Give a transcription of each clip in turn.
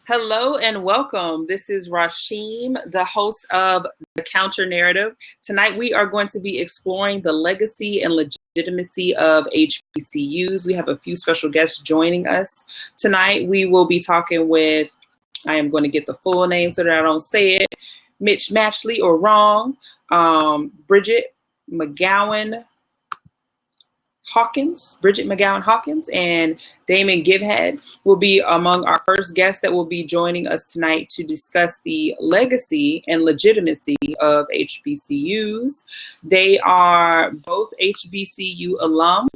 Hello and welcome. This is Rasheem, the host of The Counter Narrative. Tonight we are going to be exploring the legacy and legitimacy of HBCUs. We have a few special guests joining us. Tonight we will be talking with, I am going to get the full name so that I don't say it, Mitch Matchley or wrong, Bridget Mcallen Hawkins, Bridget Mcallen Hawkins, and Damon Givehand will be among our first guests that will be joining us tonight to discuss the legacy and legitimacy of HBCUs. They are both HBCU alum.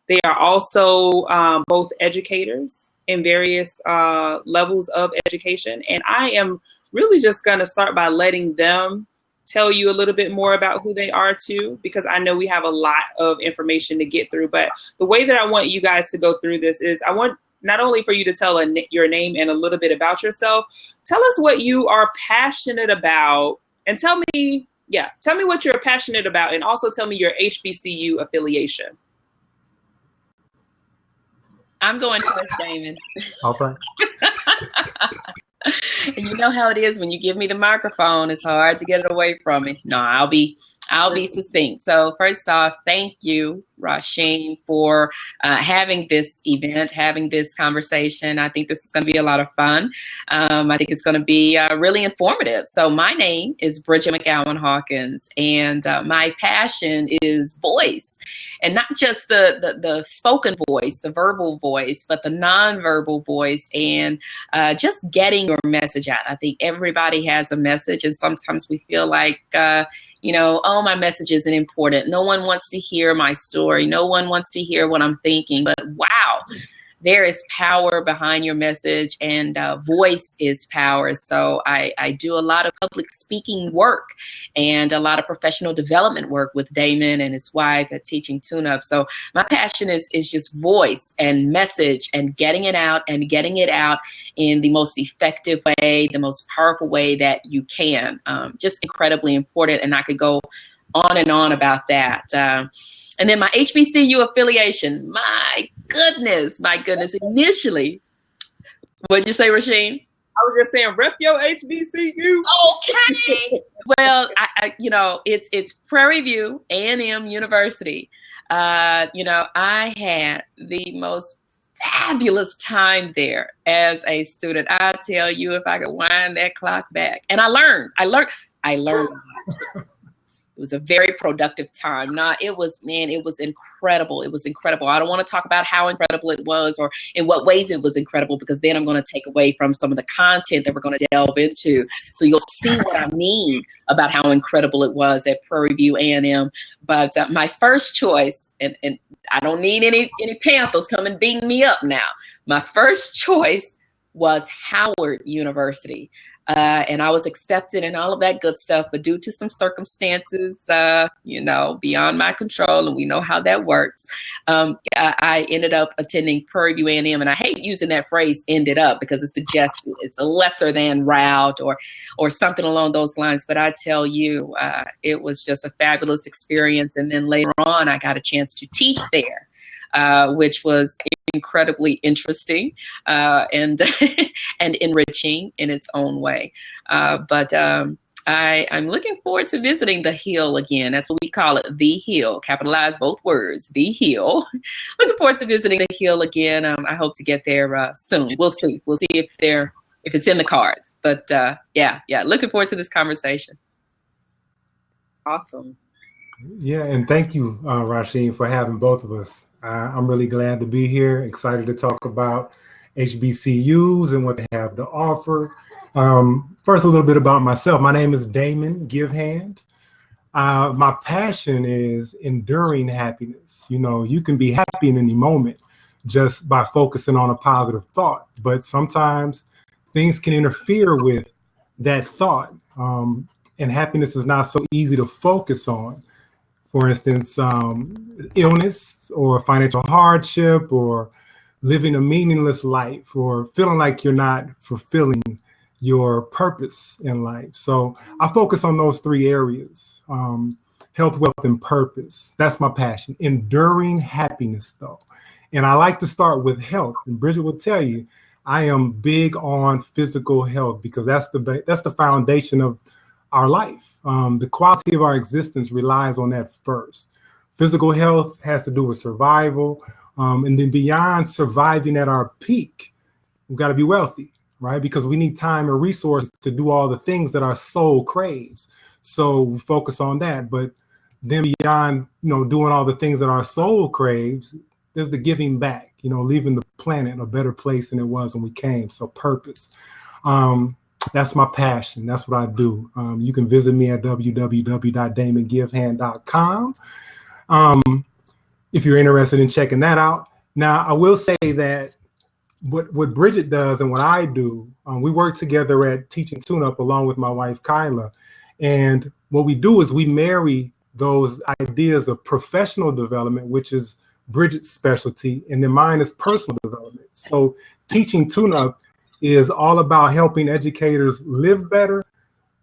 They are also both educators in various levels of education. And I am really just going to start by letting them tell you a little bit more about who they are too, because I know we have a lot of information to get through. But the way that I want you guys to go through this is I want not only for you to tell your name and a little bit about yourself, tell us what you are passionate about and tell me what you're passionate about, and also tell me your HBCU affiliation. I'm going first, Damon. Okay. And you know how it is when you give me the microphone, it's hard to get it away from me. No, I'll be succinct. So first off, thank you, Rasheem, for having this event, having this conversation. I think this is going to be a lot of fun. I think it's going to be really informative. So my name is Bridget Mcallen Hawkins, and my passion is voice, and not just the spoken voice, the verbal voice, but the nonverbal voice, and just getting your message out. I think everybody has a message, and sometimes we feel like, oh, my message isn't important. No one wants to hear my story. No one wants to hear what I'm thinking. But wow, there is power behind your message, and voice is power. So I do a lot of public speaking work and a lot of professional development work with Damon and his wife at Teaching Tune-Up. So my passion is just voice and message and getting it out in the most effective way, the most powerful way that you can. Just incredibly important. And I could go on and on about that. And then my HBCU affiliation, my goodness. Initially, what'd you say, Rasheem? I was just saying, rep your HBCU. Okay. Well, it's Prairie View A&M University. I had the most fabulous time there as a student. I tell you, if I could wind that clock back, and I learned a lot. It was a very productive time. It was incredible. It was incredible. I don't want to talk about how incredible it was or in what ways it was incredible, because then I'm going to take away from some of the content that we're going to delve into. So you'll see what I mean about how incredible it was at Prairie View A&M. But my first choice, and I don't need any Panthers coming beating me up now. My first choice was Howard University. And I was accepted and all of that good stuff, but due to some circumstances, beyond my control, and we know how that works, I ended up attending Prairie View A&M, and I hate using that phrase "ended up" because it suggests it's a lesser than route or something along those lines. But I tell you, it was just a fabulous experience. And then later on, I got a chance to teach there, which was incredibly interesting and and enriching in its own way. But I'm looking forward to visiting the Hill again. That's what we call it, the Hill. Capitalize both words, the Hill. Looking forward to visiting the Hill again. I hope to get there soon. We'll see. We'll see if it's in the cards. But yeah. Looking forward to this conversation. Awesome. Yeah, and thank you, Rasheem, for having both of us. I'm really glad to be here, excited to talk about HBCUs and what they have to offer. First, a little bit about myself. My name is Damon Givehand. My passion is enduring happiness. You can be happy in any moment just by focusing on a positive thought, but sometimes things can interfere with that thought, and happiness is not so easy to focus on. For instance, illness or financial hardship or living a meaningless life or feeling like you're not fulfilling your purpose in life. So I focus on those three areas, health, wealth, and purpose. That's my passion. Enduring happiness, though. And I like to start with health. And Bridget will tell you, I am big on physical health because that's the foundation of our life. The quality of our existence relies on that first. Physical health has to do with survival. And then beyond surviving at our peak, we've got to be wealthy, right? Because we need time and resources to do all the things that our soul craves. So we focus on that. But then beyond, doing all the things that our soul craves, there's the giving back, leaving the planet a better place than it was when we came. So purpose. That's my passion. That's what I do. You can visit me at www.damongivehand.com if you're interested in checking that out. Now, I will say that what Bridget does and what I do, we work together at Teaching Tune-Up along with my wife, Kyla. And what we do is we marry those ideas of professional development, which is Bridget's specialty, and then mine is personal development. So Teaching Tune-Up is all about helping educators live better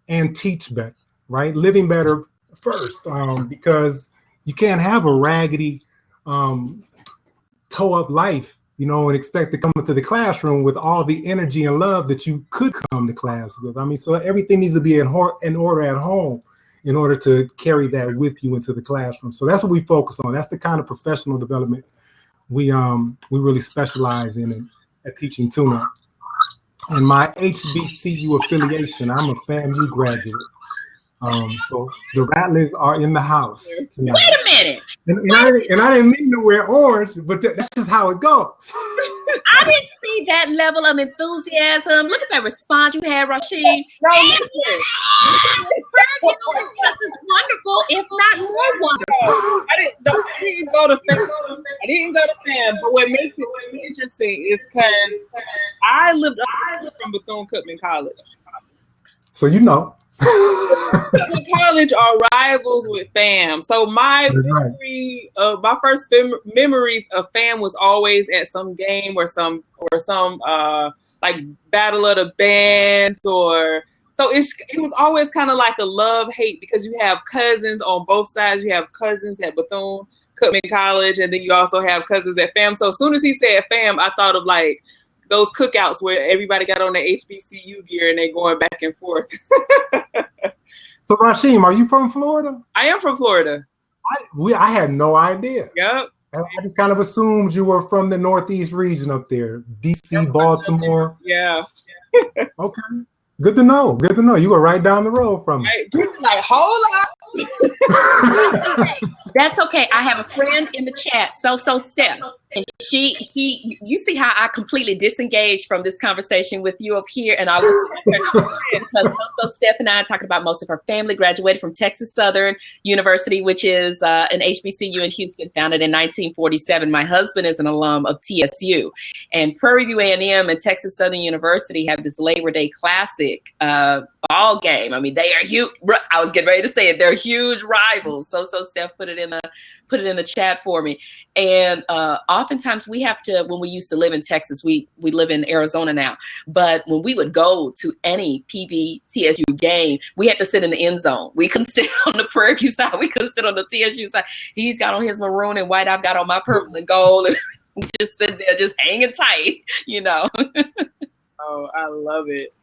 and teach better, right? Living better first, because you can't have a raggedy, toe-up life, and expect to come into the classroom with all the energy and love that you could come to class with. I mean, so everything needs to be in order at home in order to carry that with you into the classroom. So that's what we focus on. That's the kind of professional development we really specialize in at Teaching Tune-Up. And my HBCU affiliation, I'm a FAMU graduate. So the Rattlers are in the house tonight. Wait a minute. And I didn't mean to wear orange, but that's just how it goes. I didn't see that level of enthusiasm. Look at that response you had, Rasheem. No, This is wonderful, if not more wonderful. I didn't go to FAM. But what makes it interesting is because I lived from Bethune-Cookman College. So Cookman College are rivals with FAM. So my first memories of FAM was always at some game or some like battle of the bands or. So it was always kind of like a love-hate because you have cousins on both sides. You have cousins at Bethune-Cookman College, and then you also have cousins at FAM. So as soon as he said FAM, I thought of like those cookouts where everybody got on their HBCU gear and they going back and forth. So Rasheem, are you from Florida? I am from Florida. I had no idea. Yep. I just kind of assumed you were from the Northeast region up there, DC, Baltimore. Yeah. Okay. Good to know. Good to know. You were right down the road from me. Like, hold up. That's okay. I have a friend in the chat, So Steph, and she, you see how I completely disengaged from this conversation with you up here, and I was because So Steph and I are talking about most of her family graduated from Texas Southern University, which is an HBCU in Houston, founded in 1947. My husband is an alum of TSU, and Prairie View A&M and Texas Southern University have this Labor Day Classic ball game. I mean, they are huge. I was getting ready to say it. They're huge rivals. So Steph put it in the chat for me. And oftentimes we have to, when we used to live in Texas, we live in Arizona now, but when we would go to any PB TSU game, we had to sit in the end zone. We couldn't sit on the Prairie View side. We couldn't sit on the TSU side. He's got on his maroon and white. I've got on my purple and gold. And we just sitting there, just hanging tight, Oh, I love it.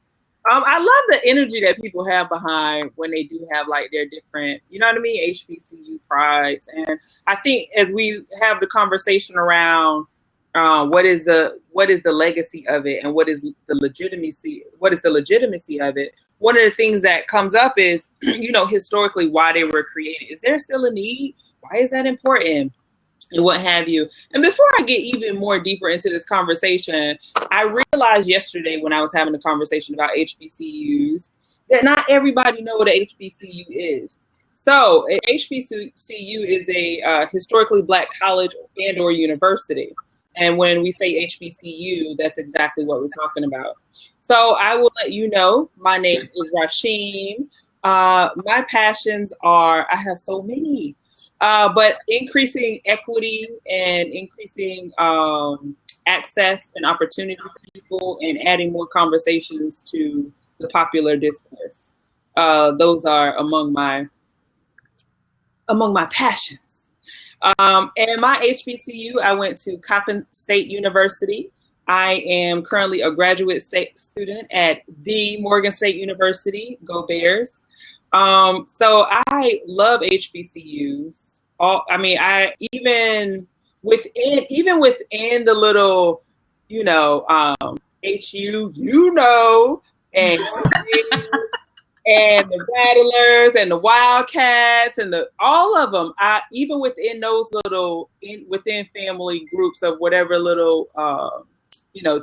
I love the energy that people have behind when they do have like their different, HBCU prides. And I think as we have the conversation around what is the legacy of it and what is the legitimacy of it, one of the things that comes up is, historically why they were created. Is there still a need? Why is that important? And what have you. And before I get even more deeper into this conversation, I realized yesterday when I was having a conversation about HBCUs that not everybody know what an HBCU is. So an HBCU is a historically Black college and or university. And when we say HBCU, that's exactly what we're talking about. So I will let you know, my name is Rasheem. My passions are, I have so many. But increasing equity and increasing access and opportunity for people and adding more conversations to the popular discourse. Those are among my passions. And my HBCU, I went to Coppin State University. I am currently a graduate student at the Morgan State University. Go Bears. So I love HBCUs. I even within the little, HU, and and the Rattlers and the Wildcats and all of them. Even within those little within family groups of whatever little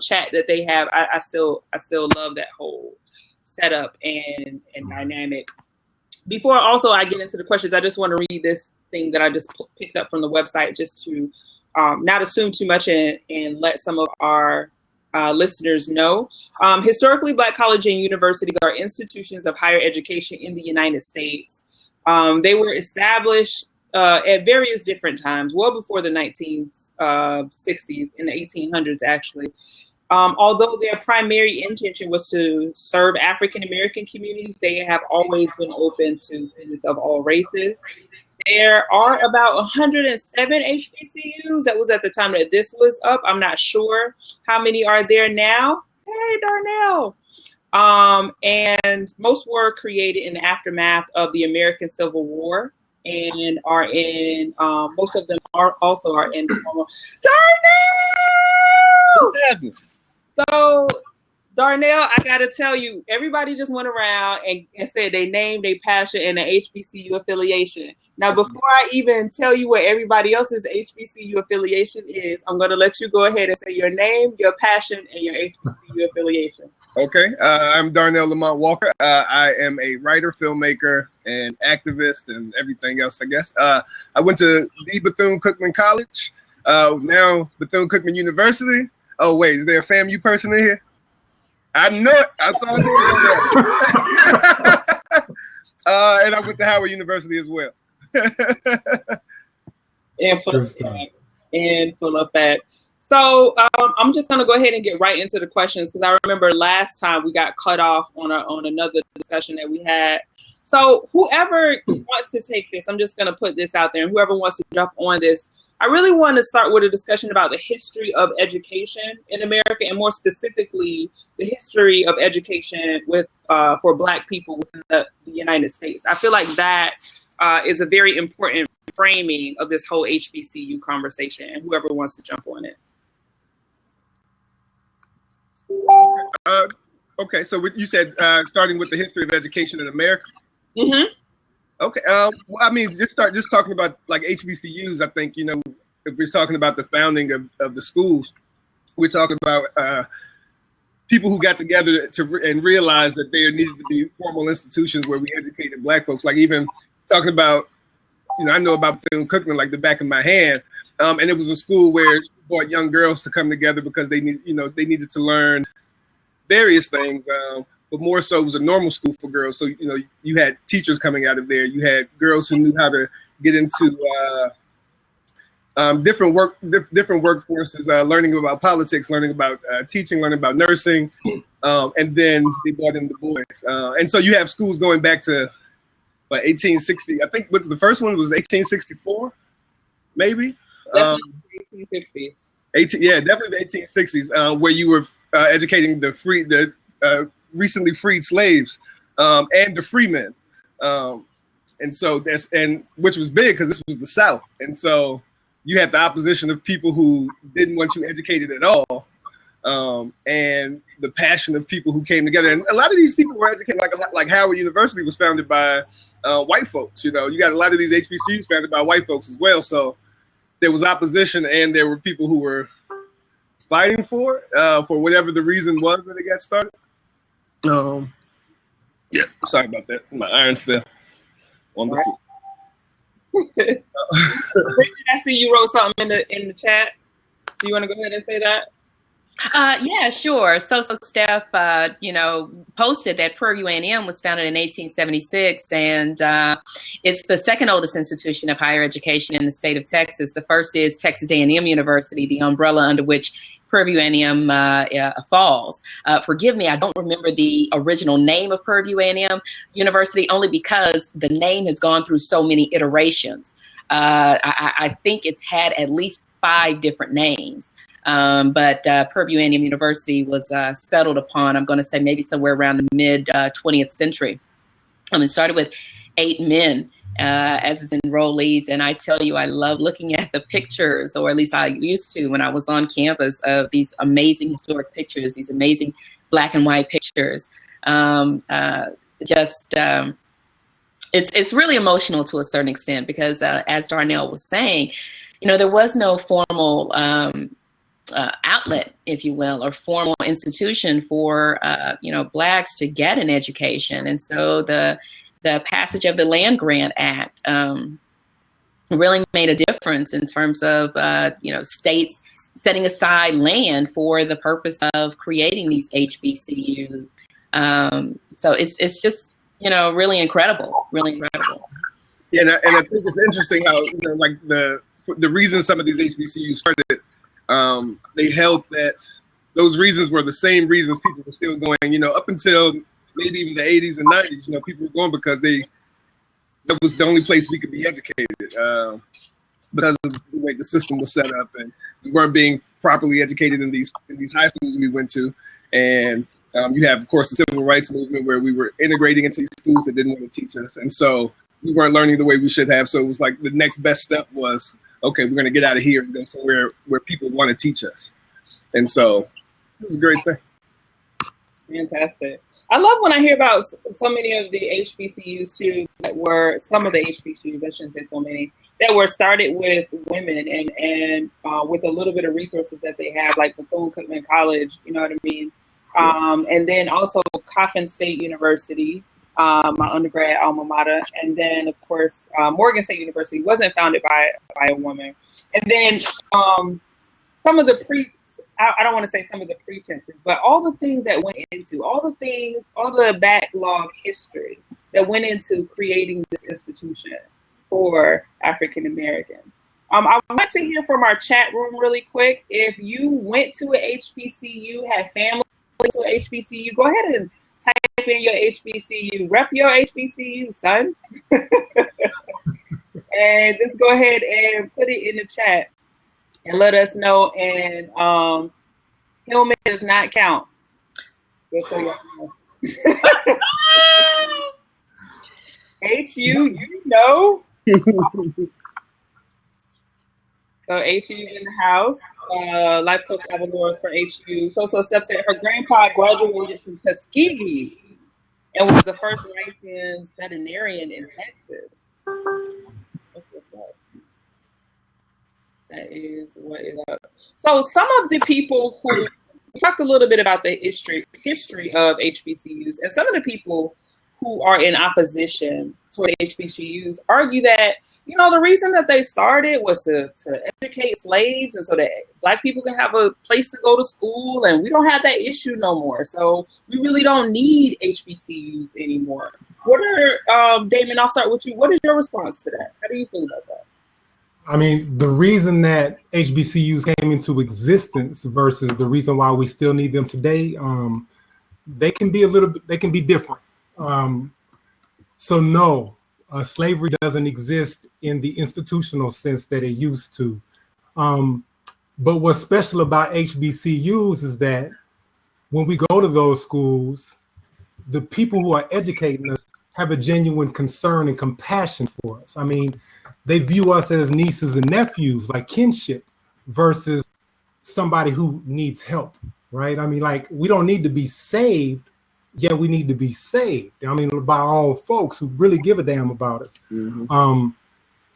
chat that they have, I still love that whole setup and dynamic. Before also I get into the questions, I just want to read this thing that I just picked up from the website just to not assume too much and let some of our listeners know. Historically, Black colleges and universities are institutions of higher education in the United States. They were established at various different times, well before the 1960s, in the 1800s, actually. Although their primary intention was to serve African American communities, they have always been open to students of all races. There are about 107 HBCUs. That was at the time that this was up. I'm not sure how many are there now. Hey, Darnell. And most were created in the aftermath of the American Civil War and are in, most of them are in Informal. Darnell! So, Darnell, I got to tell you, everybody just went around and said they name, they passion, and the HBCU affiliation. Now, before I even tell you what everybody else's HBCU affiliation is, I'm going to let you go ahead and say your name, your passion, and your HBCU affiliation. Okay. I'm Darnell Walker. I am a writer, filmmaker, and activist, and everything else, I guess. I went to the Bethune-Cookman College, now Bethune-Cookman University. Oh, wait, is there a FAMU person in here? I know it. I saw it. And I went to Howard University as well. And full of that. So I'm just going to go ahead and get right into the questions because I remember last time we got cut off on another discussion that we had. So whoever wants to take this, I'm just going to put this out there, and whoever wants to jump on this, I really want to start with a discussion about the history of education in America, and more specifically, the history of education for Black people within the United States. I feel like that is a very important framing of this whole HBCU conversation, and whoever wants to jump on it. Okay, so you said starting with the history of education in America. Mm-hmm. Okay. I mean, just talking about like HBCUs. I think, if we're talking about the founding of the schools, we're talking about people who got together and realized that there needs to be formal institutions where we educated Black folks. Like even talking about, I know about Bethune-Cookman like the back of my hand, and it was a school where it brought young girls to come together because they needed to learn various things. But more so, it was a normal school for girls. So, you had teachers coming out of there. You had girls who knew how to get into different workforces, learning about politics, learning about teaching, learning about nursing. And then they brought in the boys. And so you have schools going back to 1860. I think the first one was 1864, maybe? Definitely 1860s. Definitely the 1860s, where you were educating the recently freed slaves and the freemen, and so which was big because this was the South, and so you had the opposition of people who didn't want you educated at all, and the passion of people who came together. And a lot of these people were educated, like Howard University was founded by white folks. You got a lot of these HBCUs founded by white folks as well. So there was opposition, and there were people who were fighting for whatever the reason was that it got started. Sorry about that. My iron fell on the floor. Bridget, I see you wrote something in the chat. Do you want to go ahead and say that? Yeah, sure. So Steph, posted that Prairie A&M was founded in 1876, and it's the second oldest institution of higher education in the state of Texas. The first is Texas A&M University, the umbrella under which Prairie A&M falls. Forgive me, I don't remember the original name of Prairie A&M University, only because the name has gone through so many iterations. I think it's had at least 5 different names. But Purdue A&M University was settled upon, I'm going to say maybe somewhere around the mid 20th century. It started with 8 men as its enrollees. And I tell you, I love looking at the pictures, or at least I used to when I was on campus, of these amazing historic pictures, these amazing black and white pictures. It's really emotional to a certain extent because as Darnell was saying, there was no formal outlet, if you will, or formal institution for Blacks to get an education. And so the passage of the Land Grant Act really made a difference in terms of states setting aside land for the purpose of creating these HBCUs. So it's just really incredible, really incredible. Yeah, and I think it's interesting how like the reason some of these HBCUs started, they held that those reasons were the same reasons people were still going, up until maybe even the 80s and 90s. People were going because that was the only place we could be educated, because of the way the system was set up, and we weren't being properly educated in these high schools we went to. And you have, of course, the civil rights movement where we were integrating into these schools that didn't want to teach us, and so we weren't learning the way we should have. So it was like the next best step was, okay, we're going to get out of here and go somewhere where people want to teach us. And so it was a great thing. Fantastic. I love when I hear about so many of the HBCUs too, that were some of the HBCUs, I shouldn't say so many, that were started with women and with a little bit of resources that they have, like Bethune-Cookman College, you know what I mean? And then also Coffin State University, my undergrad alma mater, and then of course Morgan State University wasn't founded by a woman. And then some of the I don't want to say some of the pretenses, but all the things that went into, all the backlog history that went into creating this institution for African Americans. I want to hear from our chat room really quick. If you went to a HBCU, had family to a HBCU, go ahead and type in your HBCU, rep your HBCU, son. And just go ahead and put it in the chat and let us know. And Hillman does not count. Just so y'all know. HU, So HU's in the house. Life Coach Avalor's for HU. So Steph said her grandpa graduated from Tuskegee and was the first licensed veterinarian in Texas. That's what's up. That is what is up. So some of the people who we talked a little bit about the history of HBCUs, and some of the people who are in opposition to HBCUs argue that, the reason that they started was to educate slaves and so that Black people can have a place to go to school, and we don't have that issue no more. So we really don't need HBCUs anymore. What are, Damon, I'll start with you. What is your response to that? How do you feel about that? I mean, the reason that HBCUs came into existence versus the reason why we still need them today, they can be different. So no, slavery doesn't exist in the institutional sense that it used to. But what's special about HBCUs is that when we go to those schools, the people who are educating us have a genuine concern and compassion for us. I mean, they view us as nieces and nephews, like kinship, versus somebody who needs help, right? I mean, like, we don't need to be saved, yet we need to be saved. I mean, by our own folks who really give a damn about us. Mm-hmm.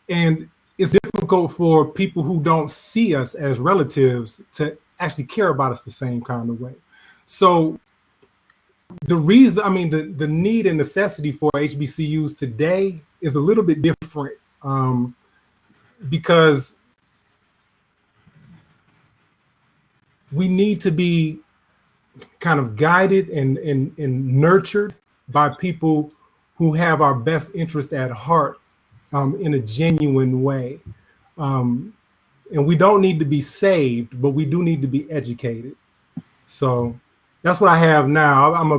And it's difficult for people who don't see us as relatives to actually care about us the same kind of way. So the reason, I mean, the need and necessity for HBCUs today is a little bit different, because we need to be kind of guided and nurtured by people who have our best interest at heart, in a genuine way. And we don't need to be saved, but we do need to be educated. So that's what I have now. I'm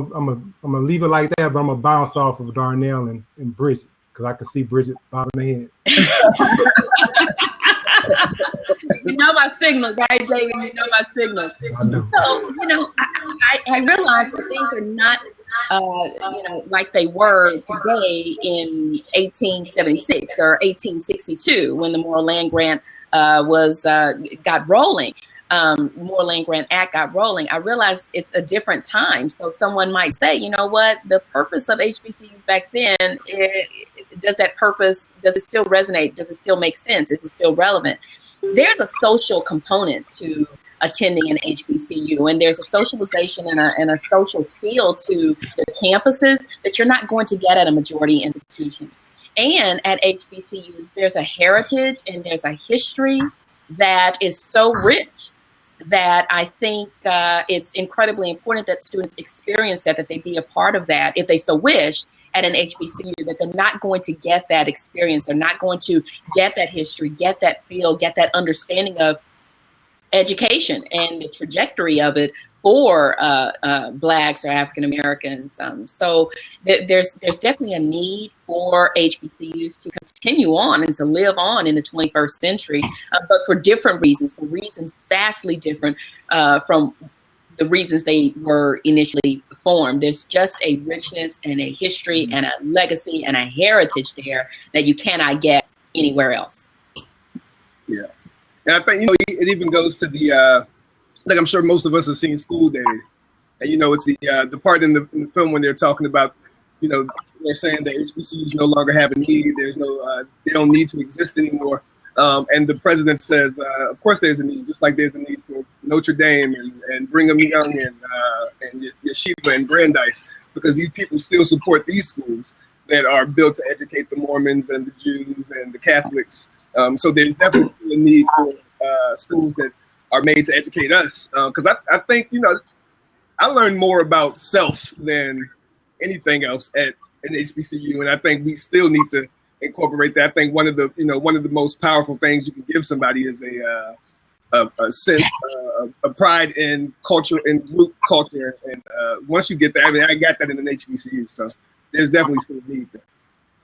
gonna leave it like that, but I'm gonna bounce off of Darnell and Bridget, because I can see Bridget bobbing her head. You know my signals, right, David? You know my signals. I do. So, you know, I realize that things are not, you know, like they were today in 1876 or 1862 when the Moral Land Grant got rolling. Moral Land Grant Act got rolling. I realize it's a different time. So someone might say, you know what, the purpose of HBCUs back then, does it still resonate? Does it still make sense? Is it still relevant? There's a social component to attending an HBCU, and there's a socialization and a social feel to the campuses that you're not going to get at a majority institution. And at HBCUs, there's a heritage and there's a history that is so rich that I think it's incredibly important that students experience that they be a part of that if they so wish at an HBCU, that they're not going to get that experience. They're not going to get that history, get that feel, get that understanding of education and the trajectory of it for Blacks or African Americans. So there's definitely a need for HBCUs to continue on and to live on in the 21st century, but for different reasons, for reasons vastly different from the reasons they were initially formed. There's just a richness and a history and a legacy and a heritage there that you cannot get anywhere else. Yeah. And I think, you know, it even goes to the, like I'm sure most of us have seen School Day. And, you know, it's the part in the film when they're talking about, you know, they're saying that HBCUs no longer have a need. There's no, they don't need to exist anymore. And the president says, of course there's a need, just like there's a need for Notre Dame and Brigham Young and Yeshiva and Brandeis, because these people still support these schools that are built to educate the Mormons and the Jews and the Catholics. So there's definitely a need for schools that are made to educate us. Because I think, you know, I learned more about self than anything else at an HBCU, and I think we still need to incorporate that. I think one of the most powerful things you can give somebody is a sense of pride in culture and group culture. And once you get that, I mean, I got that in an HBCU, so there's definitely still a need there.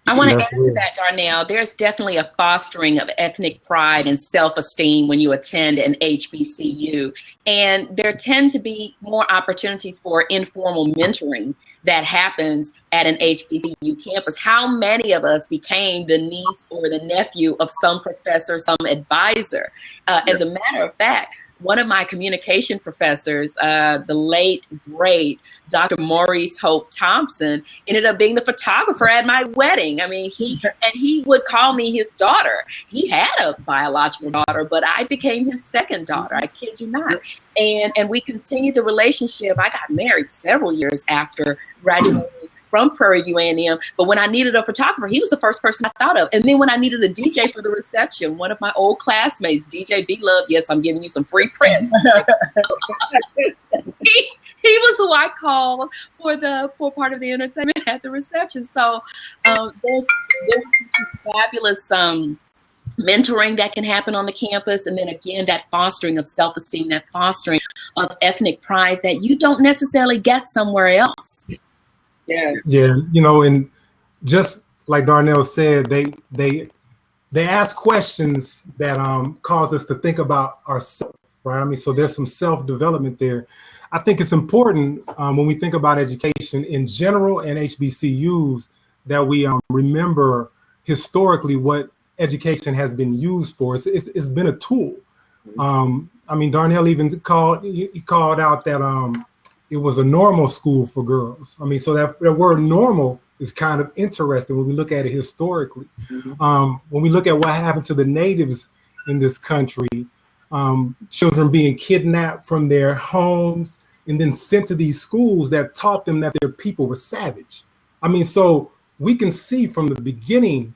I want to add to that, Darnell. There's definitely a fostering of ethnic pride and self-esteem when you attend an HBCU. And there tend to be more opportunities for informal mentoring that happens at an HBCU campus. How many of us became the niece or the nephew of some professor, some advisor? As a matter of fact, one of my communication professors, the late, great Dr. Maurice Hope Thompson, ended up being the photographer at my wedding. I mean, he would call me his daughter. He had a biological daughter, but I became his second daughter. I kid you not. And we continued the relationship. I got married several years after graduating from Prairie UAM, but when I needed a photographer, he was the first person I thought of. And then when I needed a DJ for the reception, one of my old classmates, DJ B Love, yes, I'm giving you some free press. he was who I called for part of the entertainment at the reception. So there's this fabulous mentoring that can happen on the campus, and then again that fostering of self-esteem, that fostering of ethnic pride that you don't necessarily get somewhere else. Yes. Yeah, you know, and just like Darnell said, they ask questions that cause us to think about ourselves, right? I mean, so there's some self-development there. I think it's important when we think about education in general and HBCUs that we remember historically what education has been used for. It's been a tool. I mean, Darnell even called out that it was a normal school for girls. I mean, so that word normal is kind of interesting when we look at it historically. When we look at what happened to the natives in this country, children being kidnapped from their homes and then sent to these schools that taught them that their people were savage. I mean, so we can see from the beginning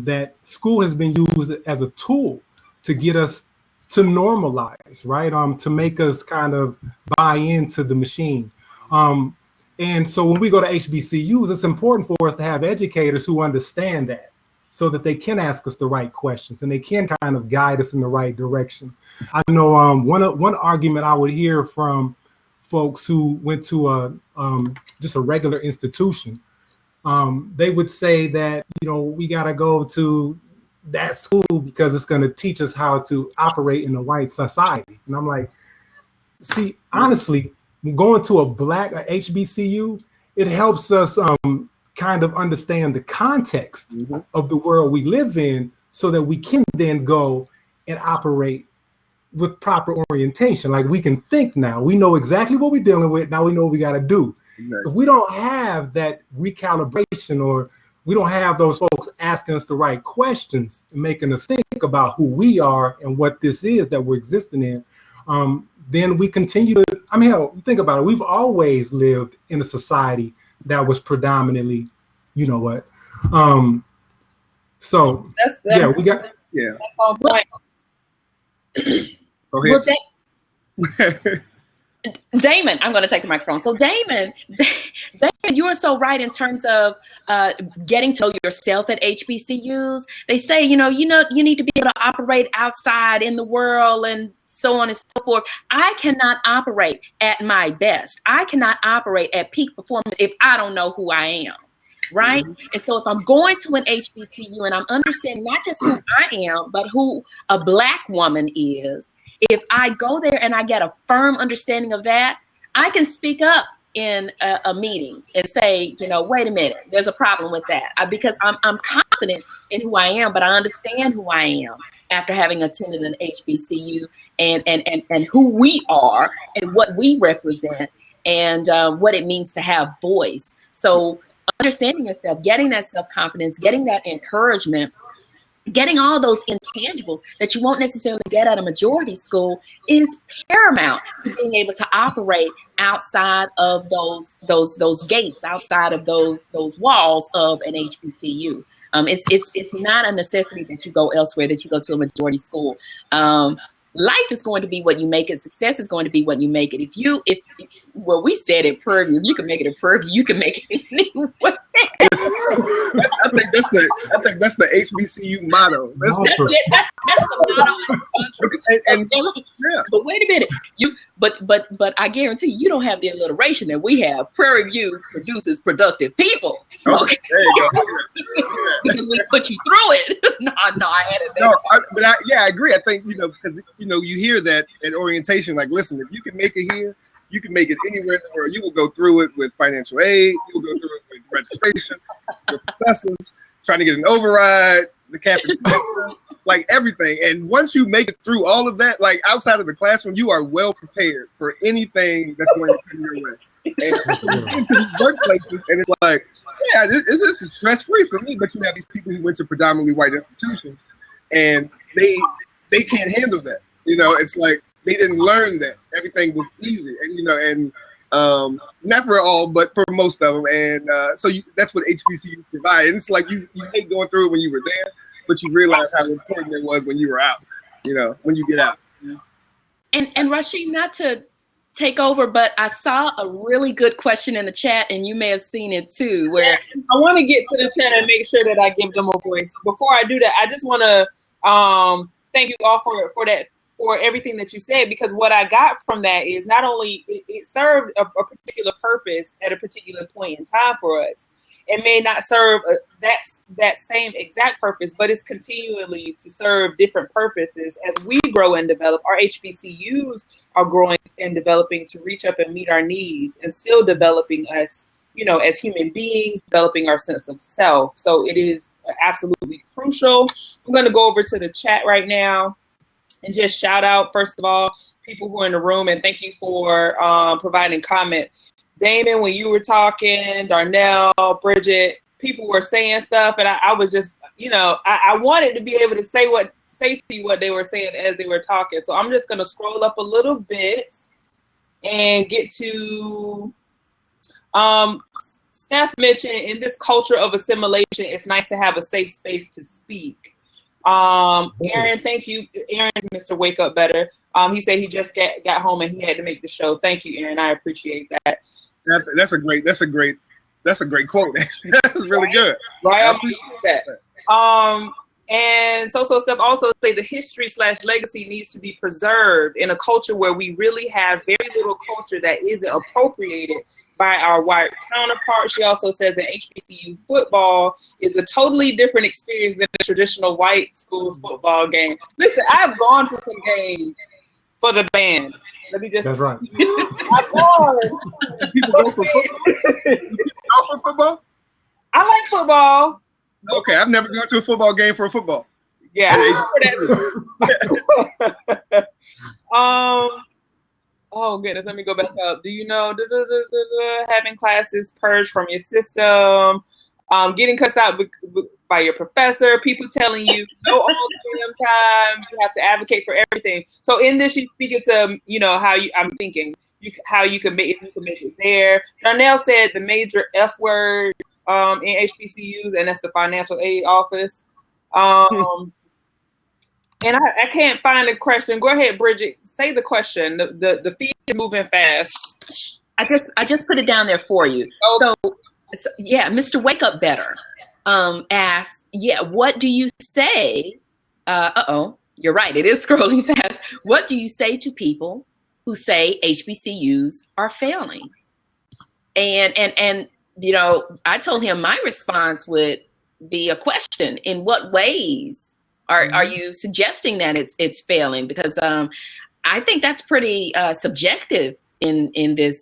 that school has been used as a tool to get us to normalize, right? To make us kind of buy into the machine. And so when we go to HBCUs, it's important for us to have educators who understand that so that they can ask us the right questions and they can kind of guide us in the right direction. I know one argument I would hear from folks who went to just a regular institution, they would say that, you know, we got to go to that school because it's going to teach us how to operate in a white society. And I'm like, see, honestly, going to a HBCU, it helps us kind of understand the context of the world we live in so that we can then go and operate with proper orientation. Like, we can think now. We know exactly what we're dealing with. Now we know what we got to do. Exactly. If we don't have that recalibration, or we don't have those folks asking us the right questions and making us think about who we are and what this is that we're existing in, then we continue to, I mean, hell, think about it. We've always lived in a society that was predominantly, you know what? So yeah, we got, that's all point. Go ahead. Well, Damon, I'm going to take the microphone. So Damon, you are so right in terms of getting to know yourself at HBCUs. They say, you need to be able to operate outside in the world and so on and so forth. I cannot operate at my best. I cannot operate at peak performance if I don't know who I am. Right. And so if I'm going to an HBCU and I'm understanding not just who I am, but who a Black woman is, if I go there and I get a firm understanding of that, I can speak up in a meeting and say, wait a minute, there's a problem with that, because I'm confident in who I am, but I understand who I am after having attended an HBCU and who we are and what we represent and what it means to have voice. So understanding yourself, getting that self-confidence, getting that encouragement, getting all those intangibles that you won't necessarily get at a majority school is paramount to being able to operate outside of those gates, outside of those walls of an HBCU. It's not a necessity that you go elsewhere, that you go to a majority school. Life is going to be what you make it. Success is going to be what you make it. Well, we said at Prairie View, you can make it at Prairie View, you can make it anywhere. I think that's the HBCU motto. That's the motto. Yeah. But wait a minute, but I guarantee you don't have the alliteration that we have. Prairie View produces productive people. Okay. There you go. Because we put you through it. No, I added that. I agree. I think because you hear that at orientation, like, listen, if you can make it here, you can make it anywhere in the world. You will go through it with financial aid. You will go through it with registration, your professors, trying to get an override, the cafeteria, like everything. And once you make it through all of that, like outside of the classroom, you are well prepared for anything that's going to come your way. And you get into these workplaces, and it's like, yeah, this is stress-free for me. But you have these people who went to predominantly white institutions, and they can't handle that. It's like they didn't learn that everything was easy, and not for all, but for most of them. And so that's what HBCU provide. And it's like you hate going through it when you were there, but you realize how important it was when you were out. When you get out. And Rasheem, not to take over, but I saw a really good question in the chat, and you may have seen it too, where I want to get to the chat and make sure that I give them a voice. Before I do that, I just want to thank you all for everything that you said, because what I got from that is not only it served a particular purpose at a particular point in time for us. It may not serve that same exact purpose, but it's continually to serve different purposes as we grow and develop. Our HBCUs are growing and developing to reach up and meet our needs, and still developing us, as human beings, developing our sense of self. So it is absolutely crucial. I'm going to go over to the chat right now and just shout out, first of all, people who are in the room, and thank you for providing comment. Damon, when you were talking, Darnell, Bridget, people were saying stuff, and I was just, I wanted to be able to say to you what they were saying as they were talking. So I'm just going to scroll up a little bit and get to Steph mentioned, in this culture of assimilation, it's nice to have a safe space to speak. Aaron, thank you. Aaron, Mr. Wake Up Better. He said he just got home and he had to make the show. Thank you, Aaron. I appreciate that. That's a great quote. That's really good. Right. I appreciate that. And so Steph also say the history/legacy needs to be preserved in a culture where we really have very little culture that isn't appropriated by our white counterparts. She also says that HBCU football is a totally different experience than a traditional white school's football game. Listen, I've gone to some games for the band. Let me just. That's right. I've gone. People go for football. Go for football. I like football. Okay, I've never gone to a football game for a football. Yeah, I remember that too. Oh goodness, let me go back up. Do you know having classes purged from your system, getting cussed out by your professor, people telling you no all the damn time, you have to advocate for everything. So in this, she's speaking to how you can make it there. Darnell said the major F word in HBCUs, and that's the financial aid office. And I can't find the question. Go ahead, Bridget. Say the question. The feed is moving fast. I just put it down there for you. Okay. So yeah, Mr. Wake Up Better asked, yeah, what do you say? You're right. It is scrolling fast. What do you say to people who say HBCUs are failing? And you know, I told him my response would be a question. In what ways are you suggesting that it's failing? Because I think that's pretty subjective in this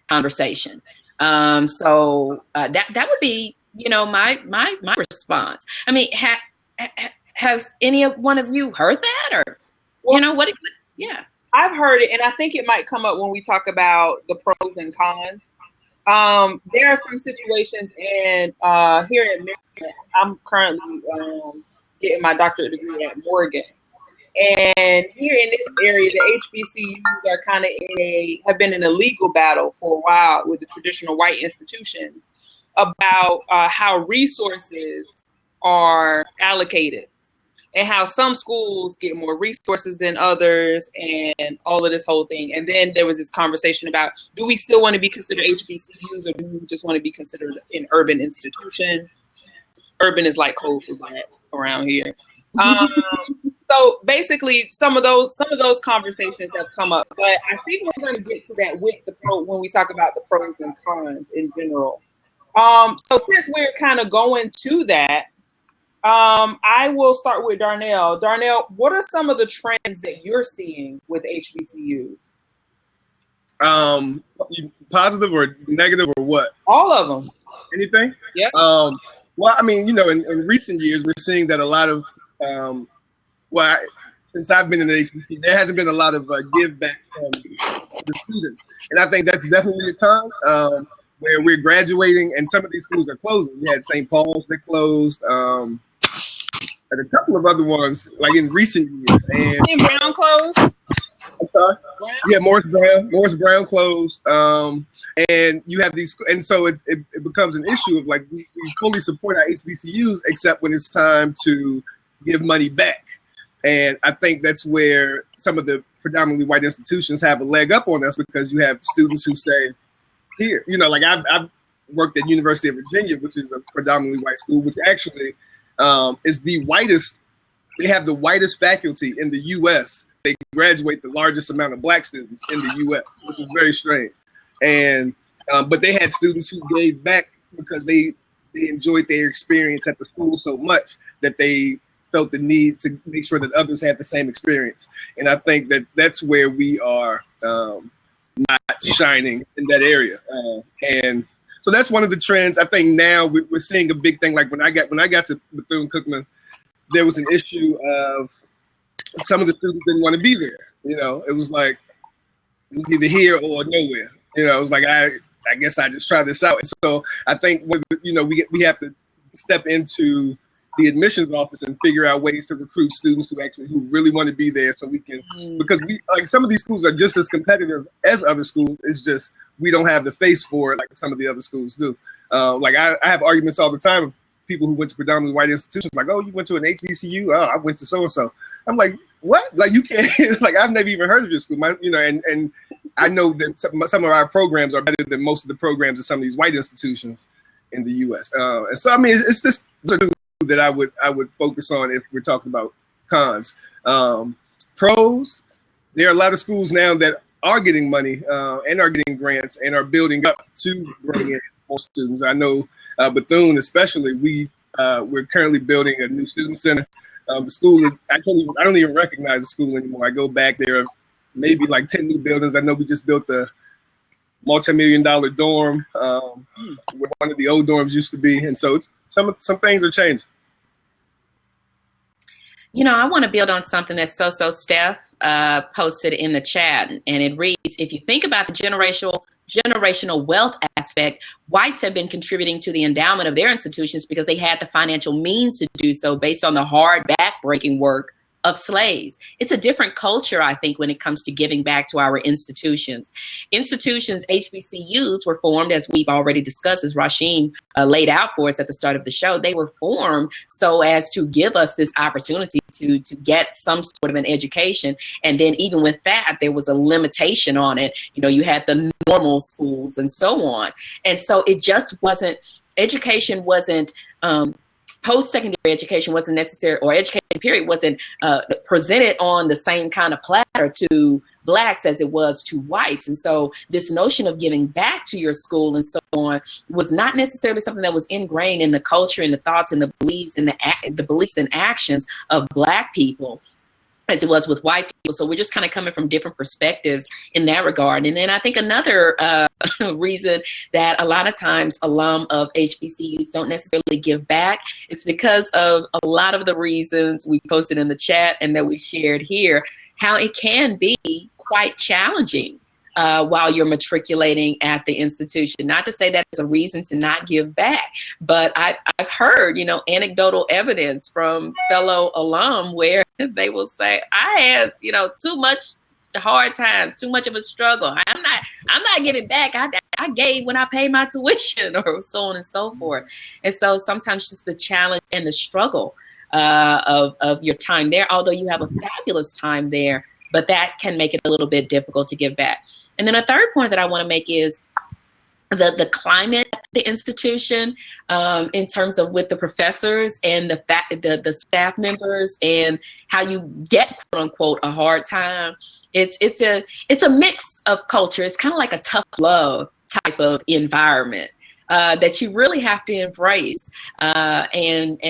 conversation. So that would be, you know, my response. I mean, has any one of you heard that, or you know what? Yeah, I've heard it, and I think it might come up when we talk about the pros and cons. There are some situations here in Maryland. I'm currently getting my doctorate degree at Morgan. And here in this area, the HBCUs are kind of have been in a legal battle for a while with the traditional white institutions about how resources are allocated and how some schools get more resources than others and all of this whole thing. And then there was this conversation about, do we still want to be considered HBCUs, or do we just want to be considered an urban institution? Urban is like code for black around here. So basically, some of those conversations have come up, but I think we're going to get to that with when we talk about the pros and cons in general. So since we're kind of going to that, I will start with Darnell. Darnell, what are some of the trends that you're seeing with HBCUs? Positive or negative or what? All of them. Anything? Yeah. Well, I mean, you know, in recent years, we're seeing that a lot of, since I've been in the HBCU, there hasn't been a lot of give back from the students. And I think that's definitely a con, where we're graduating and some of these schools are closing. We had St. Paul's that closed, and a couple of other ones, like in recent years. And Brown closed? I'm sorry? Brown? Yeah, Morris Brown closed. And you have these, and so it becomes an issue of like, we fully support our HBCUs, except when it's time to give money back. And I think that's where some of the predominantly white institutions have a leg up on us, because you have students who say, here, you know, like I've worked at University of Virginia, which is a predominantly white school, which actually is the whitest. They have the whitest faculty in the U.S. They graduate the largest amount of black students in the U.S., which is very strange. And but they had students who gave back because they enjoyed their experience at the school so much that they felt the need to make sure that others had the same experience. And I think that that's where we are not shining in that area. And so that's one of the trends. I think now we're seeing a big thing. Like when I got to Bethune-Cookman, there was an issue of some of the students didn't want to be there. You know, it was like, it was either here or nowhere. You know, it was like, I guess I just try this out. And so I think, you know, we have to step into the admissions office and figure out ways to recruit students who really want to be there, so we can, because we, like, some of these schools are just as competitive as other schools. It's just we don't have the face for it like some of the other schools do. Like I have arguments all the time with people who went to predominantly white institutions, like, oh, you went to an HBCU? Oh, I went to so and so. I'm like, what? Like, you can't. Like, I've never even heard of your school. You know, and I know that some of our programs are better than most of the programs of some of these white institutions in the U.S. And so, I mean, it's just that I would focus on if we're talking about cons. Pros, there are a lot of schools now that are getting money and are getting grants and are building up to bring in more students. I know Bethune, especially, we're currently building a new student center. The school is I don't even recognize the school anymore. I go back there, maybe like 10 new buildings. I know we just built the multi-million-dollar dorm where one of the old dorms used to be, and so some things are changing. You know, I want to build on something that Steph posted in the chat, and it reads: if you think about the generational wealth aspect, whites have been contributing to the endowment of their institutions because they had the financial means to do so based on the hard back-breaking work of slaves. It's a different culture, I think, when it comes to giving back to our institutions. Institutions, HBCUs, were formed, as we've already discussed, as Rasheem laid out for us at the start of the show. They were formed so as to give us this opportunity to get some sort of an education. And then even with that, there was a limitation on it. You know, you had the normal schools and so on. And so it just wasn't, education wasn't, post-secondary education wasn't necessary, or education period wasn't presented on the same kind of platter to blacks as it was to whites. And so this notion of giving back to your school and so on was not necessarily something that was ingrained in the culture and the thoughts and the beliefs and the beliefs and actions of black people as it was with white people. So we're just kind of coming from different perspectives in that regard. And then I think another reason that a lot of times alum of HBCUs don't necessarily give back is because of a lot of the reasons we posted in the chat and that we shared here, how it can be quite challenging while you're matriculating at the institution. Not to say that's a reason to not give back, but I've heard, you know, anecdotal evidence from fellow alum where they will say, I had, you know, too much hard times, too much of a struggle. I'm not giving back. I gave when I paid my tuition, or so on and so forth. And so sometimes just the challenge and the struggle of your time there, although you have a fabulous time there, but that can make it a little bit difficult to give back. And then a third point that I want to make is the climate at the institution, in terms of with the professors and the staff members, and how you get, quote unquote, a hard time. It's a mix of culture. It's kind of like a tough love type of environment that you really have to embrace and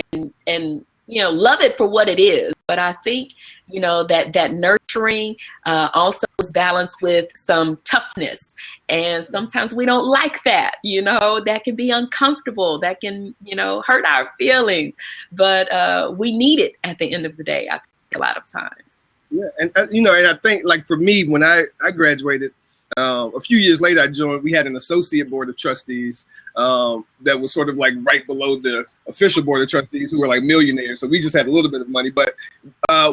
you know, love it for what it is. But I think, you know, that nurturing also is balanced with some toughness. And sometimes we don't like that, you know, that can be uncomfortable, that can, you know, hurt our feelings. But we need it at the end of the day, I think, a lot of times. Yeah, and you know, and I think, like, for me, when I graduated, a few years later, I joined. We had an associate board of trustees that was sort of like right below the official board of trustees, who were like millionaires. So we just had a little bit of money. But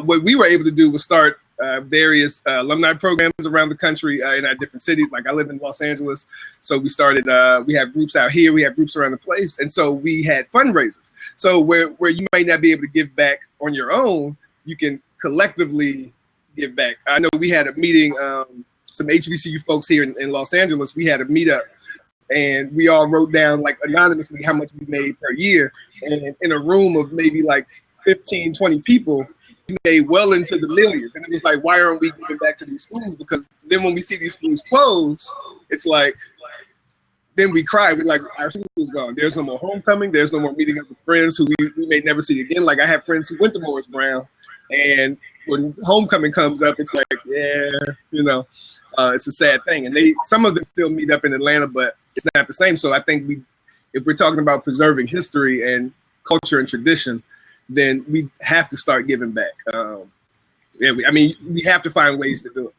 what we were able to do was start various alumni programs around the country in our different cities. Like, I live in Los Angeles, so we started. We have groups out here. We have groups around the place, and so we had fundraisers. So where you might not be able to give back on your own, you can collectively give back. I know we had a meeting. Some HBCU folks here in Los Angeles, we had a meetup, and we all wrote down, like, anonymously how much we made per year. And in a room of maybe like 15, 20 people, we made well into the millions. And it was like, why aren't we giving back to these schools? Because then when we see these schools close, it's like, then we cry. We're like, our school is gone. There's no more homecoming. There's no more meeting up with friends who we may never see again. Like, I have friends who went to Morris Brown, and when homecoming comes up, it's like, yeah, you know. It's a sad thing, and some of them still meet up in Atlanta, but it's not the same. So I think if we're talking about preserving history and culture and tradition, then we have to start giving back. We have to find ways to do it.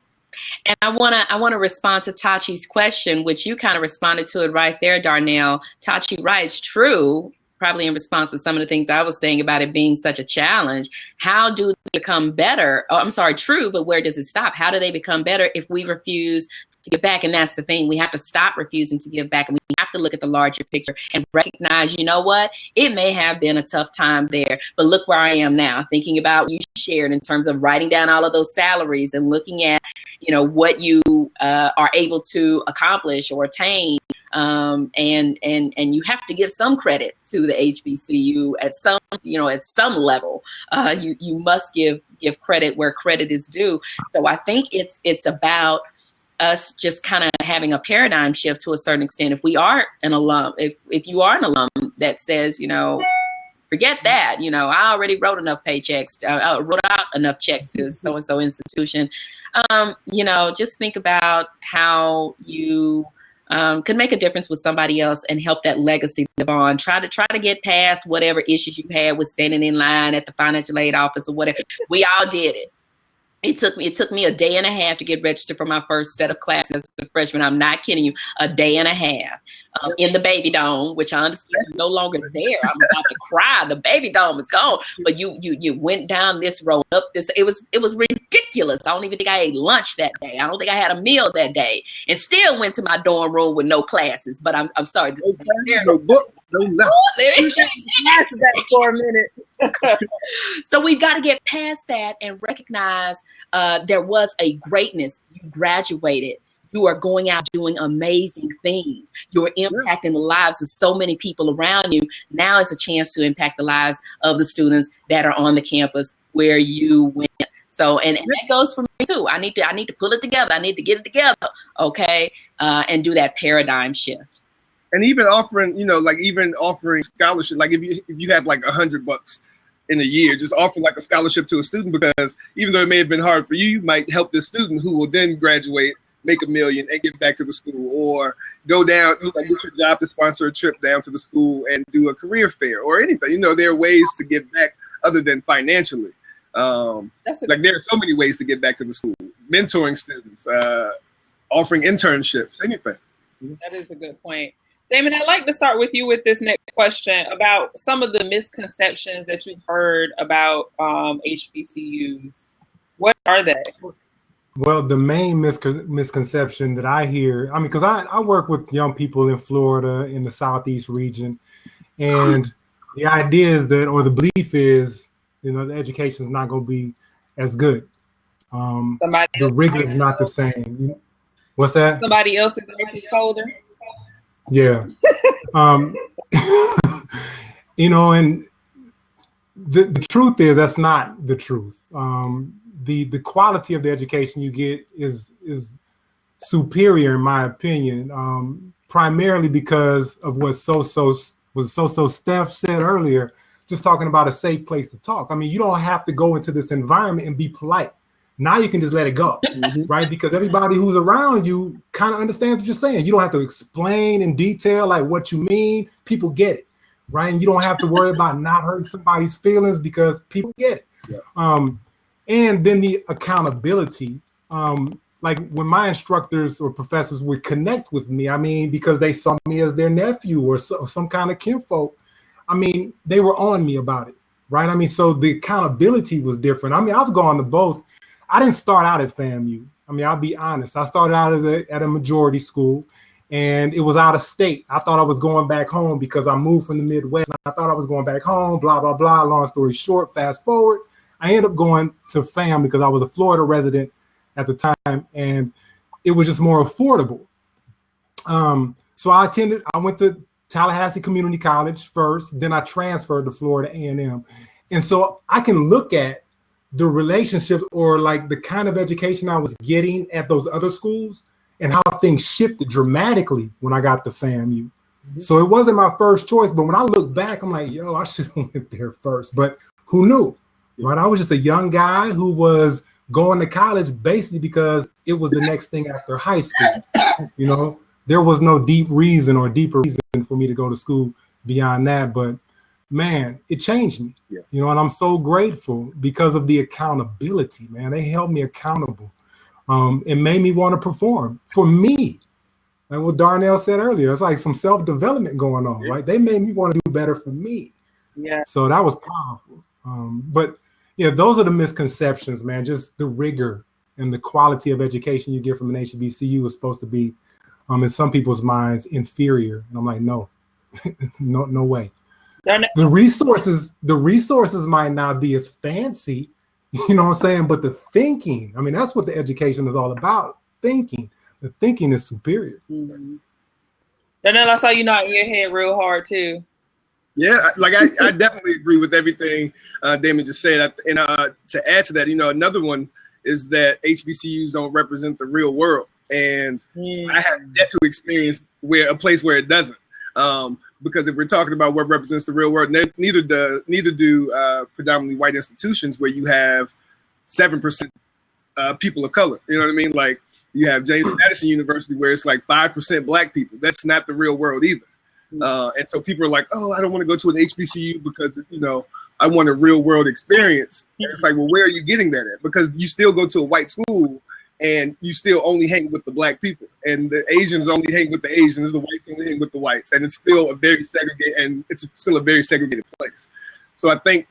And I wanna respond to Tachi's question, which you kind of responded to it right there, Darnell. Tachi writes, true. Probably in response to some of the things I was saying about it being such a challenge. How do they become better? Oh, I'm sorry, true, but where does it stop? How do they become better if we refuse to give back? And that's the thing. We have to stop refusing to give back, and we have to look at the larger picture and recognize, you know what? It may have been a tough time there, but look where I am now, thinking about what you shared in terms of writing down all of those salaries and looking at, you know, what you are able to accomplish or attain. And you have to give some credit to the HBCU at some level. You must give credit where credit is due. So I think it's about us just kind of having a paradigm shift to a certain extent. If we are an alum, if you are an alum that says, you know, forget that, you know, I already wrote enough paychecks, wrote out enough checks to so-and-so institution. You know, just think about how you could make a difference with somebody else and help that legacy live on. Try to get past whatever issues you had with standing in line at the financial aid office or whatever. We all did it. It took me a day and a half to get registered for my first set of classes as a freshman. I'm not kidding you. A day and a half in the Baby Dome, which I understand is no longer there. I'm about to cry. The Baby Dome is gone. But you went down this road, up this. It was ridiculous. I don't even think I ate lunch that day. I don't think I had a meal that day, and still went to my dorm room with no classes. But I'm sorry. No books, no nothing. That for a minute. So we've got to get past that and recognize there was a greatness. You graduated. You are going out doing amazing things. You're impacting the lives of so many people around you. Now is a chance to impact the lives of the students that are on the campus where you went. So, and that goes for me too. I need to pull it together. I need to get it together, okay, and do that paradigm shift. And even offering, you know, like even offering scholarship, like if you have like $100 in a year, just offer like a scholarship to a student, because even though it may have been hard for you, you might help this student who will then graduate, make $1 million, and get back to the school, or go down, like get your job to sponsor a trip down to the school and do a career fair or anything. You know, there are ways to give back other than financially. Like there are so many ways to get back to the school, mentoring students, offering internships, anything. That is a good point. Damon, I'd like to start with you with this next question about some of the misconceptions that you've heard about HBCUs. What are they? Well, the main misconception that I hear, I mean, because I work with young people in Florida, in the Southeast region, and the idea is that, or the belief is, you know, the education is not going to be as good. The rigor is not the same. What's that? Somebody else is making it colder. Yeah. You know, and the truth is that's not the truth. The quality of the education you get is superior, in my opinion, primarily because of what So Steph said earlier, just talking about a safe place to talk. I mean, you don't have to go into this environment and be polite. Now you can just let it go, right? Because everybody who's around you kind of understands what you're saying. You don't have to explain in detail like what you mean. People get it, right? And you don't have to worry about not hurting somebody's feelings because people get it. Yeah. And then the accountability, like when my instructors or professors would connect with me, I mean, because they saw me as their nephew or some kind of kinfolk, I mean, they were on me about it, right? I mean, so the accountability was different. I mean, I've gone to both. I didn't start out at FAMU. I mean, I'll be honest. I started out at a majority school, and it was out of state. I thought I was going back home because I moved from the Midwest. I thought I was going back home, blah, blah, blah. Long story short, fast forward, I ended up going to FAM because I was a Florida resident at the time, and it was just more affordable. So I went to Tallahassee Community College first, then I transferred to Florida A&M. And so I can look at the relationships or like the kind of education I was getting at those other schools and how things shifted dramatically when I got to FAMU. Mm-hmm. So it wasn't my first choice, but when I look back, I'm like, yo, I should have went there first. But who knew, right? I was just a young guy who was going to college basically because it was the next thing after high school. You know, there was no deeper reason for me to go to school beyond that. But man, it changed me, you know, and I'm so grateful because of the accountability, man. They held me accountable. It made me want to perform for me. Like what Darnell said earlier, it's like some self-development going on, right? They made me want to do better for me. Yeah. So that was powerful. But yeah, those are the misconceptions, man. Just the rigor and the quality of education you get from an HBCU is supposed to be, in some people's minds, inferior. And I'm like, no, no way. The resources might not be as fancy, you know what I'm saying? But the thinking, I mean, that's what the education is all about. Thinking. The thinking is superior. Mm-hmm. Darnell, I saw you nodding your head real hard too. Yeah, like I definitely agree with everything Damon just said. And to add to that, you know, another one is that HBCUs don't represent the real world. And I have yet to experience a place where it doesn't. Because if we're talking about what represents the real world, neither do predominantly white institutions where you have 7% people of color. You know what I mean? Like you have James Madison University where it's like 5% black people. That's not the real world either. And so people are like, oh, I don't want to go to an HBCU because, you know, I want a real world experience. And it's like, well, where are you getting that at? Because you still go to a white school and you still only hang with the black people, and the Asians only hang with the Asians, the whites only hang with the whites, and it's still a very segregated place. So I think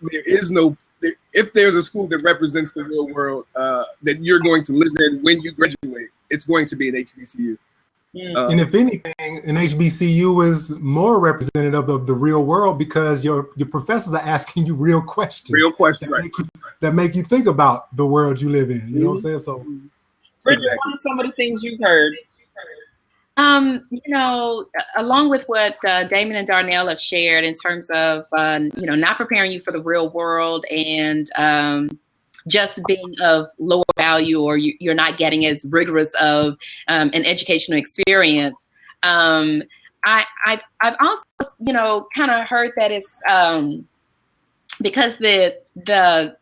if there's a school that represents the real world that you're going to live in when you graduate, it's going to be an HBCU. And if anything, an HBCU is more representative of the real world because your professors are asking you real questions. Real questions, that make you think about the world you live in. You know what I'm saying? So, Bridget, what are some of the things you've heard? You know, along with what Damon and Darnell have shared in terms of, you know, not preparing you for the real world and just being of lower value, or you're not getting as rigorous of an educational experience. I've also, you know, kind of heard that it's because the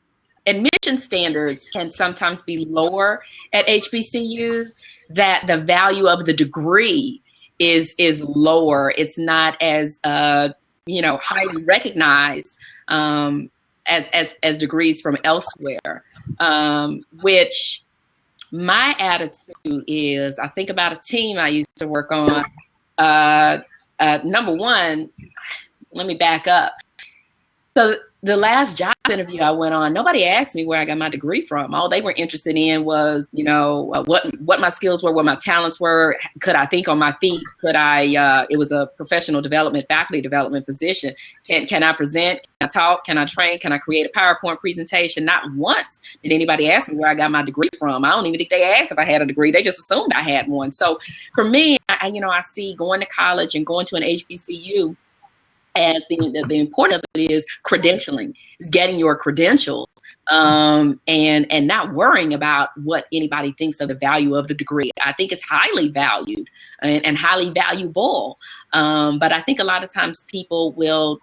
admission standards can sometimes be lower at HBCUs, that the value of the degree is lower. It's not as you know, highly recognized as degrees from elsewhere. Which my attitude is, I think about a team I used to work on. Number one, let me back up. So the last job interview I went on, nobody asked me where I got my degree from. All they were interested in was, you know, what my skills were, what my talents were. Could I think on my feet? Could I, it was a professional development, faculty development position. Can I present? Can I talk? Can I train? Can I create a PowerPoint presentation? Not once did anybody ask me where I got my degree from. I don't even think they asked if I had a degree. They just assumed I had one. So for me, you know, I see going to college and going to an HBCU as the importance of it is credentialing, is getting your credentials, and not worrying about what anybody thinks of the value of the degree. I think it's highly valued and highly valuable. But I think a lot of times people will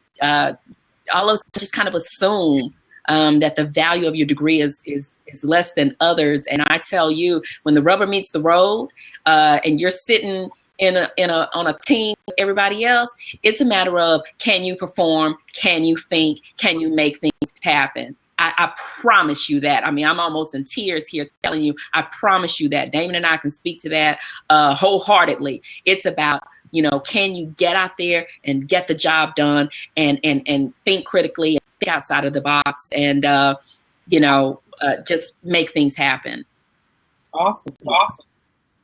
almost just kind of assume that the value of your degree is less than others. And I tell you, when the rubber meets the road, and you're sitting on a team with everybody else, it's a matter of, can you perform? Can you think? Can you make things happen? I promise you that. I mean, I'm almost in tears here telling you, I promise you that. Damon and I can speak to that wholeheartedly. It's about, you know, can you get out there and get the job done and think critically and think outside of the box and, you know, just make things happen. Awesome.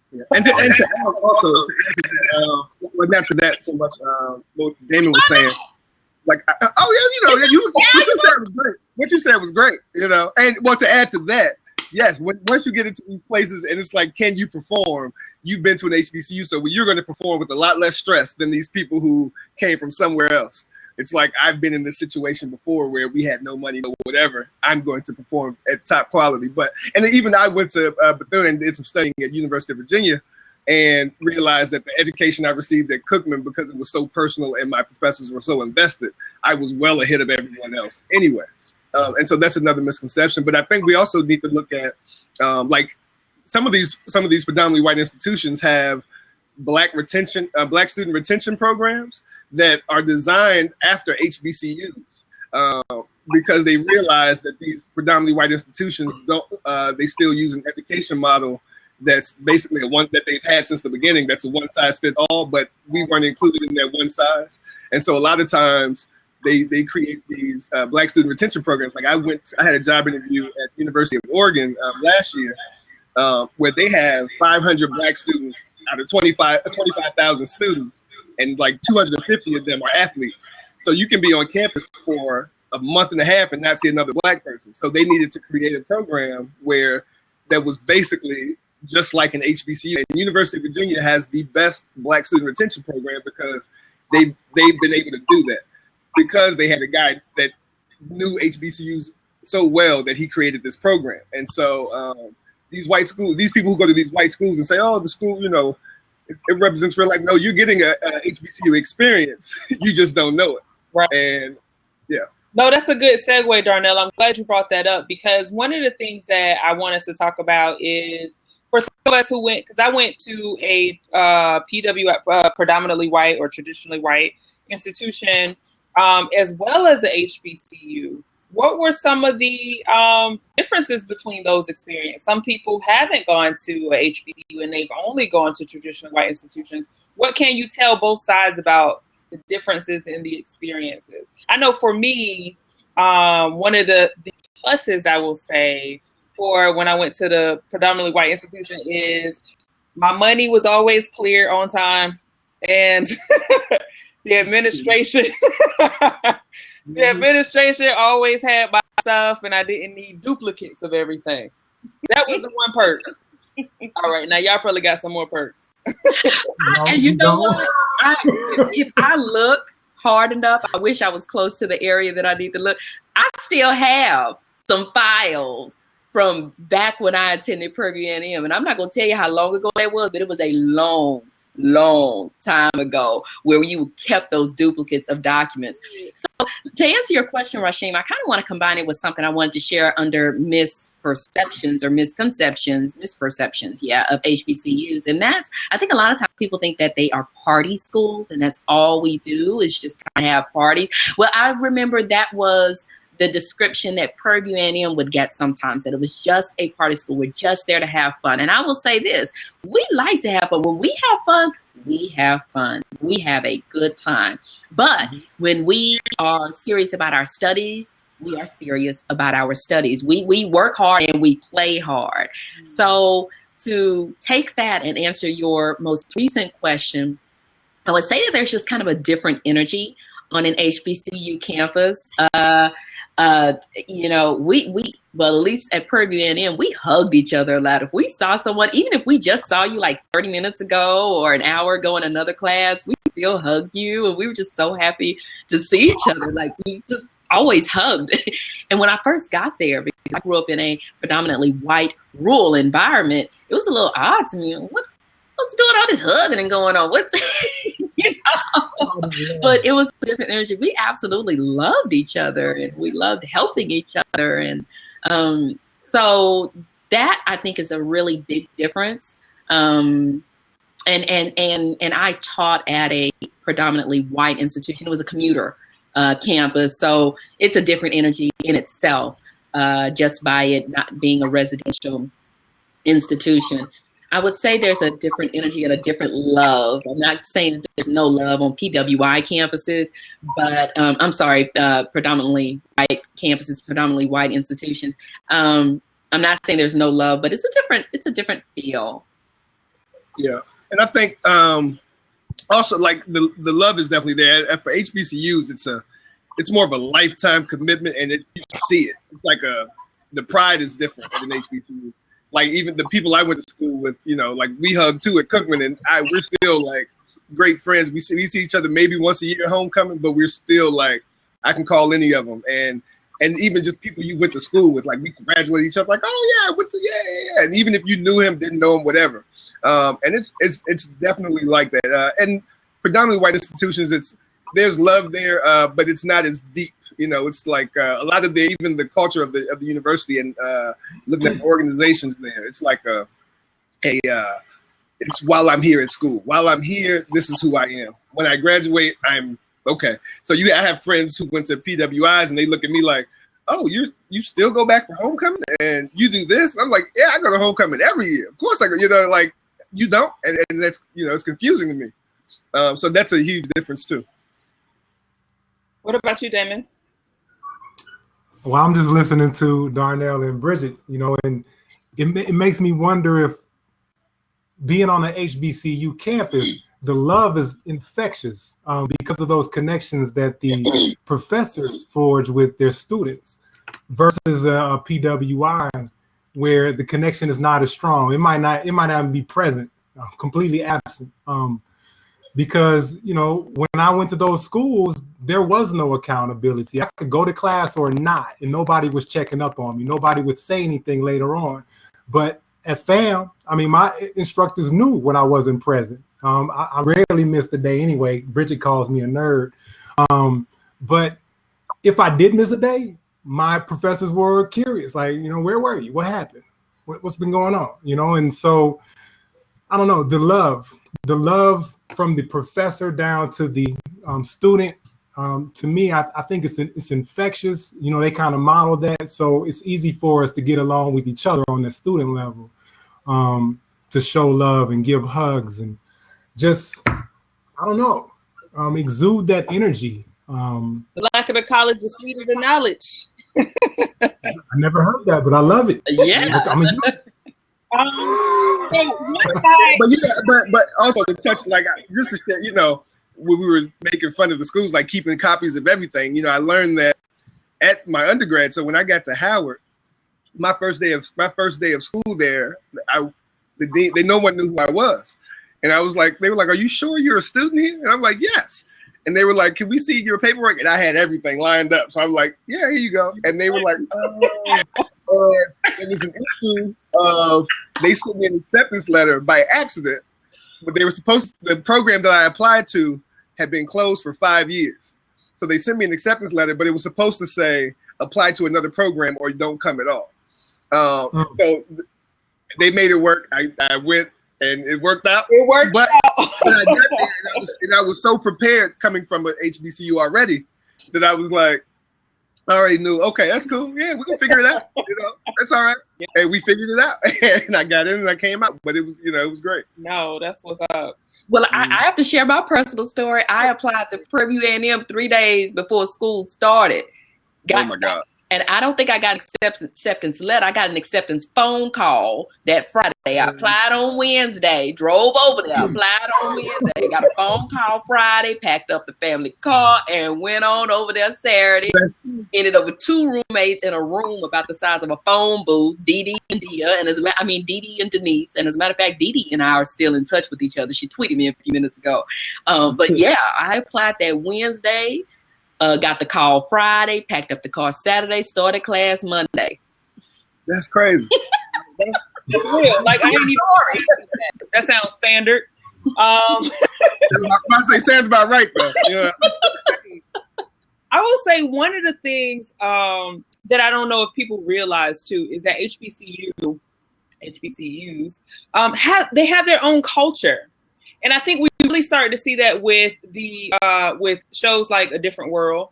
Yeah. And to also, well, not to that so much, what Damon was saying, like, oh yeah, you know, what you said was great. What you said was great, you know. And well, to add to that, yes, once you get into these places and it's like, can you perform? You've been to an HBCU, so you're going to perform with a lot less stress than these people who came from somewhere else. It's like, I've been in this situation before where we had no money, no whatever. I'm going to perform at top quality. And even I went to Bethune and did some studying at University of Virginia and realized that the education I received at Cookman, because it was so personal and my professors were so invested, I was well ahead of everyone else anyway. And so that's another misconception. But I think we also need to look at, like, some of these predominantly white institutions have Black student retention programs that are designed after HBCUs, because they realize that these predominantly white institutions they still use an education model that's basically one that they've had since the beginning. That's a one size fits all, but we weren't included in that one size. And so a lot of times they create these Black student retention programs. Like I had a job interview at University of Oregon last year where they have 500 Black students out of 25,000 students, and like 250 of them are athletes. So you can be on campus for a month and a half and not see another Black person. So they needed to create a program where that was basically just like an HBCU. And University of Virginia has the best Black student retention program because they've been able to do that because they had a guy that knew HBCUs so well that he created this program. And so these white schools, these people who go to these white schools and say, oh, the school, you know, it represents real life. No, you're getting a HBCU experience. You just don't know it. Right. And yeah. No, that's a good segue, Darnell. I'm glad you brought that up, because one of the things that I want us to talk about is, for some of us who went, because I went to a predominantly white or traditionally white institution, as well as a HBCU. What were some of the differences between those experiences? Some people haven't gone to a HBCU and they've only gone to traditional white institutions. What can you tell both sides about the differences in the experiences? I know for me, one of the pluses I will say for when I went to the predominantly white institution is my money was always clear on time, and the administration the administration always had my stuff, and I didn't need duplicates of everything. That was the one perk. All right, now y'all probably got some more perks. And you know what? If I look hard enough, I wish I was close to the area that I need to look. I still have some files from back when I attended Purdue A&M, and I'm not going to tell you how long ago that was, but it was a long time ago where you kept those duplicates of documents. So to answer your question, Rasheem, I kind of want to combine it with something I wanted to share under misperceptions or misconceptions, yeah, of HBCUs. And that's, I think a lot of times people think that they are party schools and that's all we do is just kind of have parties. Well, I remember that was the description that Purdue A&M would get sometimes, that it was just a party school. We're just there to have fun. And I will say this, we like to have fun. When we have fun, we have fun. We have a good time. But when we are serious about our studies, we are serious about our studies. We work hard and we play hard. So to take that and answer your most recent question, I would say that there's just kind of a different energy on an HBCU campus. You know, well, at least at Purdue A&M, we hugged each other a lot. If we saw someone, even if we just saw you like 30 minutes ago or an hour ago in another class, we still hugged you. And we were just so happy to see each other. Like, we just always hugged. And when I first got there, because I grew up in a predominantly white rural environment, it was a little odd to me. What's doing all this hugging and going on? What's, you know? But it was a different energy. We absolutely loved each other and we loved helping each other. And so that I think is a really big difference. And I taught at a predominantly white institution. It was a commuter campus. So it's a different energy in itself, just by it not being a residential institution. I would say there's a different energy and a different love. I'm not saying that there's no love on PWI campuses, but I'm sorry, predominantly white campuses, predominantly white institutions. I'm not saying there's no love, but it's a different feel. Yeah, and I think also like the love is definitely there. For HBCUs, it's more of a lifetime commitment, and you see it. It's like the pride is different than HBCU. Like even the people I went to school with, you know, like we hug too at Cookman, and we're still like great friends. We see each other maybe once a year at homecoming, but we're still like, I can call any of them, and even just people you went to school with, like we congratulate each other, like, oh yeah, I went to yeah, and even if you knew him, didn't know him, whatever. And it's definitely like that. And predominantly white institutions, there's love there, but it's not as deep. You know, it's like a lot of even the culture of the university and looking at the organizations there. It's like it's while I'm here at school. While I'm here, this is who I am. When I graduate, I'm okay. So I have friends who went to PWIs and they look at me like, oh, you still go back for homecoming and you do this? And I'm like, yeah, I go to homecoming every year. Of course I go. You know, like you don't, and that's, you know, it's confusing to me. So that's a huge difference too. What about you, Damon? Well, I'm just listening to Darnell and Bridget, you know, and it makes me wonder if being on an HBCU campus, the love is infectious because of those connections that the professors forge with their students versus a PWI where the connection is not as strong. It might not even be present, completely absent. Because, you know, when I went to those schools, there was no accountability. I could go to class or not, and nobody was checking up on me. Nobody would say anything later on. But at FAM, I mean, my instructors knew when I wasn't present. I rarely missed a day anyway. Bridget calls me a nerd. But if I did miss a day, my professors were curious, like, you know, where were you? What happened? What's been going on? You know, and so, I don't know, the love from the professor down to the student, to me, I think it's infectious. You know, they kind of model that. So it's easy for us to get along with each other on the student level, to show love and give hugs and just, I don't know, exude that energy. The lack of the college is sweeter than knowledge. I never heard that, but I love it. Yeah. I mean, but also to touch, like, just to share, you know, when we were making fun of the schools, like keeping copies of everything, you know, I learned that at my undergrad. So when I got to Howard, my first day of school there, no one knew who I was. And I was like, they were like, "Are you sure you're a student here?" And I'm like, "Yes." And they were like, "Can we see your paperwork?" And I had everything lined up. So I'm like, "Yeah, here you go." And they were like, it was an issue of, they sent me an acceptance letter by accident, but they were the program that I applied to had been closed for 5 years. So they sent me an acceptance letter, but it was supposed to say, apply to another program or don't come at all. So they made it work. I went, and it worked out. It worked but out. But I got there, and I was so prepared coming from an HBCU already that I was like, I already knew, okay, that's cool. Yeah, we can figure it out. You know, that's all right. Yeah. And we figured it out. And I got in and I came out. But it was, you know, it was great. No, that's what's up. Well, I have to share my personal story. I applied to Prairie View A&M 3 days before school started. Oh my God. And I don't think I got acceptance letter. I got an acceptance phone call that Friday. I applied on Wednesday, drove over there, applied on Wednesday, got a phone call Friday, packed up the family car, and went on over there Saturday. Ended up with 2 roommates in a room about the size of a phone booth, Dee Dee and Dia, and Dee Dee and Denise. And as a matter of fact, Dee Dee and I are still in touch with each other. She tweeted me a few minutes ago. But yeah, I applied that Wednesday. Got the call Friday, packed up the car Saturday, started class Monday. That's crazy. That's real. Like, I ain't even worried. That sounds standard. I say sounds about right though. Yeah. I will say one of the things that I don't know if people realize too is that HBCUs have their own culture. And I think we really started to see that with with shows like A Different World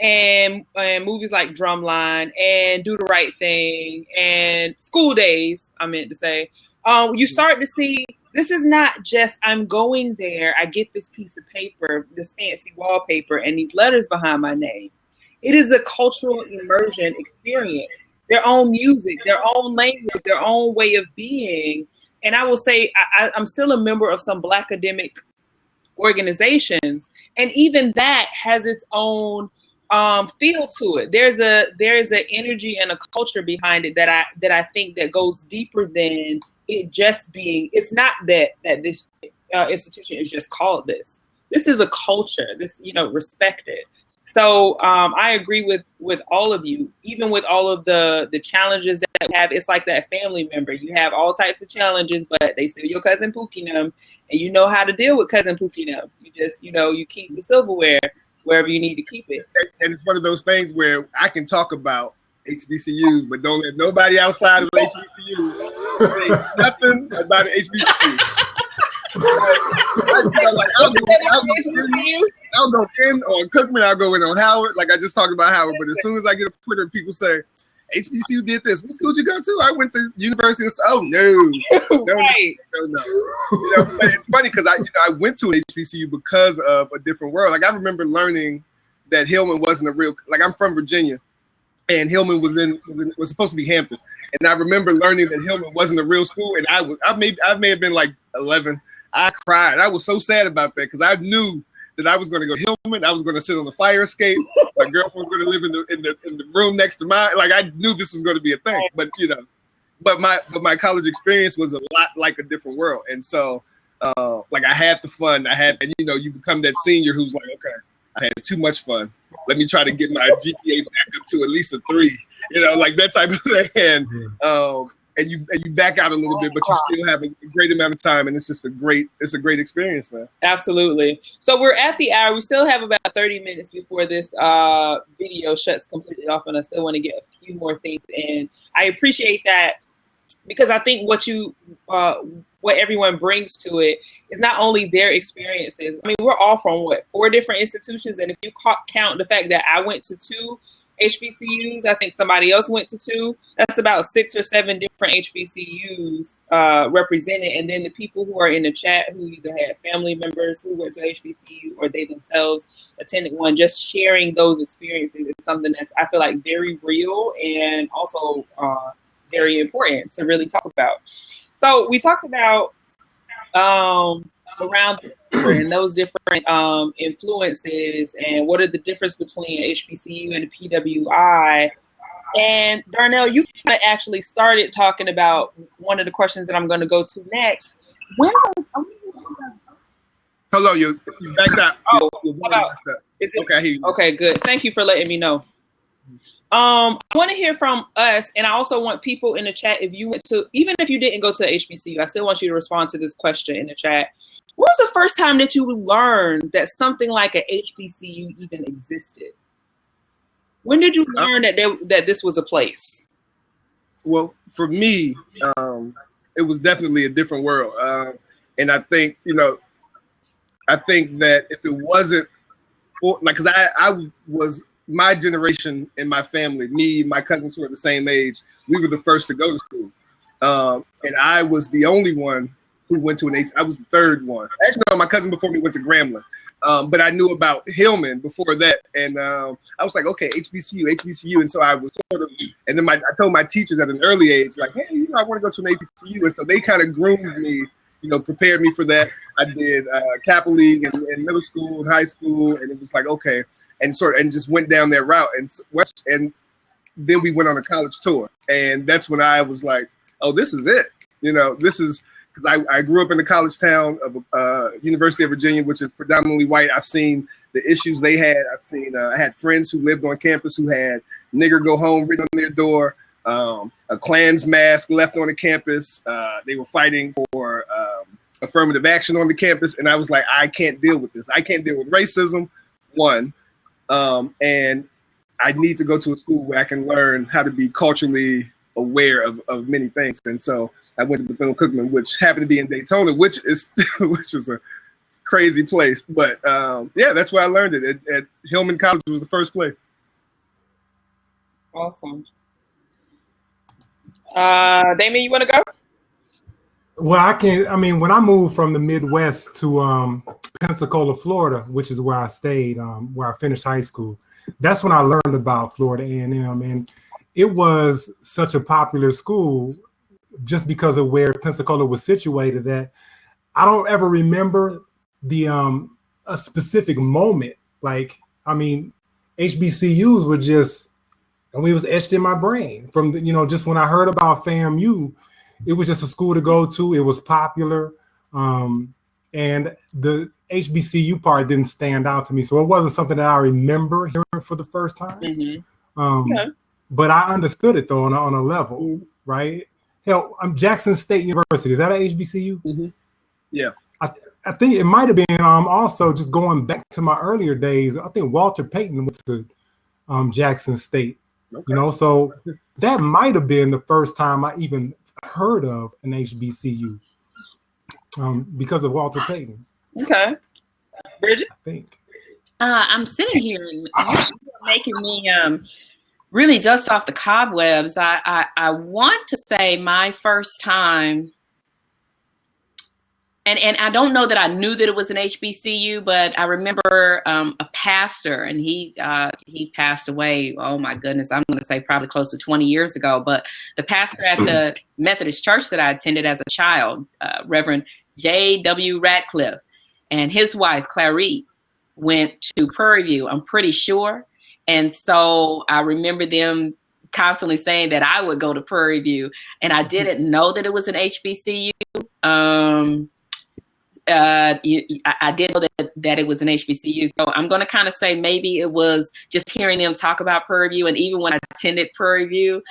and movies like Drumline and Do the Right Thing and School Days, I meant to say. You start to see this is not just I'm going there, I get this piece of paper, this fancy wallpaper, and these letters behind my name. It is a cultural immersion experience. Their own music, their own language, their own way of being. And I will say I'm still a member of some Black academic organizations, and even that has its own feel to it. There's an energy and a culture behind it that I think that goes deeper than it just being. It's not that this institution is just called this. This is a culture. This, you know, respected. So I agree with all of you, even with all of the challenges that we have. It's like that family member. You have all types of challenges, but they still your cousin Pookie them, and you know how to deal with cousin Pookie them. You just, you know, you keep the silverware wherever you need to keep it. And it's one of those things where I can talk about HBCUs, but don't let nobody outside of HBCUs say nothing about an HBCU. I'll go in on Cookman, I'll go in on Howard. Like I just talked about Howard, but as soon as I get on Twitter and people say HBCU did this, what school did you go to? I went to University of Right. No. You know, but it's funny because I went to an HBCU because of A Different World. Like I remember learning that Hillman wasn't a real, like I'm from Virginia, and Hillman was supposed to be Hampton. And I remember learning that Hillman wasn't a real school, and I may have been like 11. I cried. I was so sad about that because I knew that I was going to go to Hillman. I was going to sit on the fire escape. My girlfriend was going to live in the room next to mine. Like I knew this was going to be a thing. But you know, but my college experience was a lot like A Different World. And so like I had the fun. And you know, you become that senior who's like, okay, I had too much fun. Let me try to get my GPA back up to at least a 3. You know, like that type of thing. and you back out a little bit, but you still have a great amount of time, and it's a great experience, man. Absolutely. So we're at the hour. We still have about 30 minutes before this video shuts completely off, and I still want to get a few more things in. I appreciate that, because I think what everyone brings to it is not only their experiences. I mean, we're all from 4 different institutions, and if you count the fact that I went to 2 HBCUs, I think somebody else went to 2. That's about 6 or 7 different HBCUs represented, and then the people who are in the chat who either had family members who went to HBCU or they themselves attended one. Just sharing those experiences is something that's, I feel like, very real and also very important to really talk about. So we talked about around and those different influences and what are the difference between HBCU and the PWI. And Darnell, you actually started talking about one of the questions that I'm going to go to next. Hello, you backed out. Oh, okay, I hear you. Okay, good. Thank you for letting me know. I want to hear from us, and I also want people in the chat, if you went to, even if you didn't go to the HBCU, I still want you to respond to this question in the chat. When was the first time that you learned that something like an HBCU even existed? When did you learn that this was a place? Well, for me, it was definitely a different world. And I think, that if it wasn't for, because I was, my generation and my family, me, my cousins who are the same age, we were the first to go to school. And I was the only one who went to I was the third one. Actually, no, my cousin before me went to Grambling. But I knew about Hillman before that. And I was like, okay, HBCU. And so I was sort of, and then I told my teachers at an early age, like, hey, I want to go to an HBCU. And so they kind of groomed me, prepared me for that. I did Kappa League in middle school and high school. And it was like, okay. And just went down that route. And then we went on a college tour. And that's when I was like, oh, this is it. This is, because I grew up in the college town of University of Virginia, which is predominantly white. I've seen the issues they had. I had friends who lived on campus who had nigger go home written on their door, a Klan's mask left on the campus. They were fighting for affirmative action on the campus. And I was like, I can't deal with this. I can't deal with racism, one. And I need to go to a school where I can learn how to be culturally aware of many things. And so I went to the Bethune Cookman, which happened to be in Daytona, which is a crazy place. But yeah, that's where I learned it. At Hillman College was the first place. Awesome. Damon, you want to go? Well, when I moved from the Midwest to Pensacola, Florida, which is where I stayed, where I finished high school, that's when I learned about Florida A&M. And it was such a popular school just because of where Pensacola was situated that I don't ever remember a specific moment. HBCUs were just, it was etched in my brain from just when I heard about FAMU. It was just a school to go to. It was popular. And the HBCU part didn't stand out to me. So it wasn't something that I remember hearing for the first time. Mm-hmm. Okay. But I understood it, though, on a level, mm-hmm. right? Hell, Jackson State University. Is that an HBCU? Mm-hmm. Yeah. I think it might have been also just going back to my earlier days. I think Walter Payton went to Jackson State. Okay. So that might have been the first time I even heard of an HBCU because of Walter Payton. Okay. Bridget? I think. I'm sitting here and you're making me really dust off the cobwebs. I want to say my first time, and I don't know that I knew that it was an HBCU, but I remember a pastor, and he passed away, oh my goodness, I'm going to say probably close to 20 years ago, but the pastor at the Methodist church that I attended as a child, Reverend J.W. Ratcliffe, and his wife, Clarice, went to Prairie View, I'm pretty sure. And so I remember them constantly saying that I would go to Prairie View, and I didn't know that it was an HBCU. I did know that it was an HBCU. So I'm going to kind of say maybe it was just hearing them talk about Prairie View. And even when I attended Prairie View,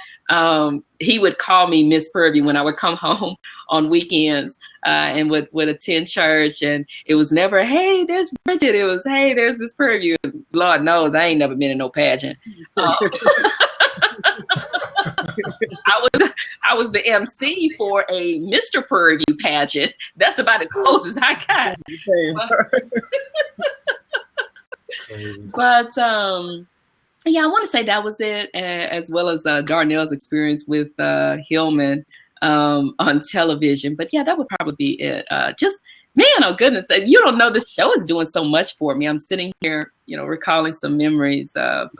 he would call me Miss Prairie View when I would come home on weekends and would attend church. And it was never, hey, there's Bridget. It was, hey, there's Miss Prairie View. Lord knows I ain't never been in no pageant. I was the MC for a Mr. Prairie View pageant. That's about as close as I got. But yeah, I want to say that was it, as well as Darnell's experience with Hillman on television. But yeah, that would probably be it. Just, man, oh goodness, you don't know, this show is doing so much for me. I'm sitting here, recalling some memories of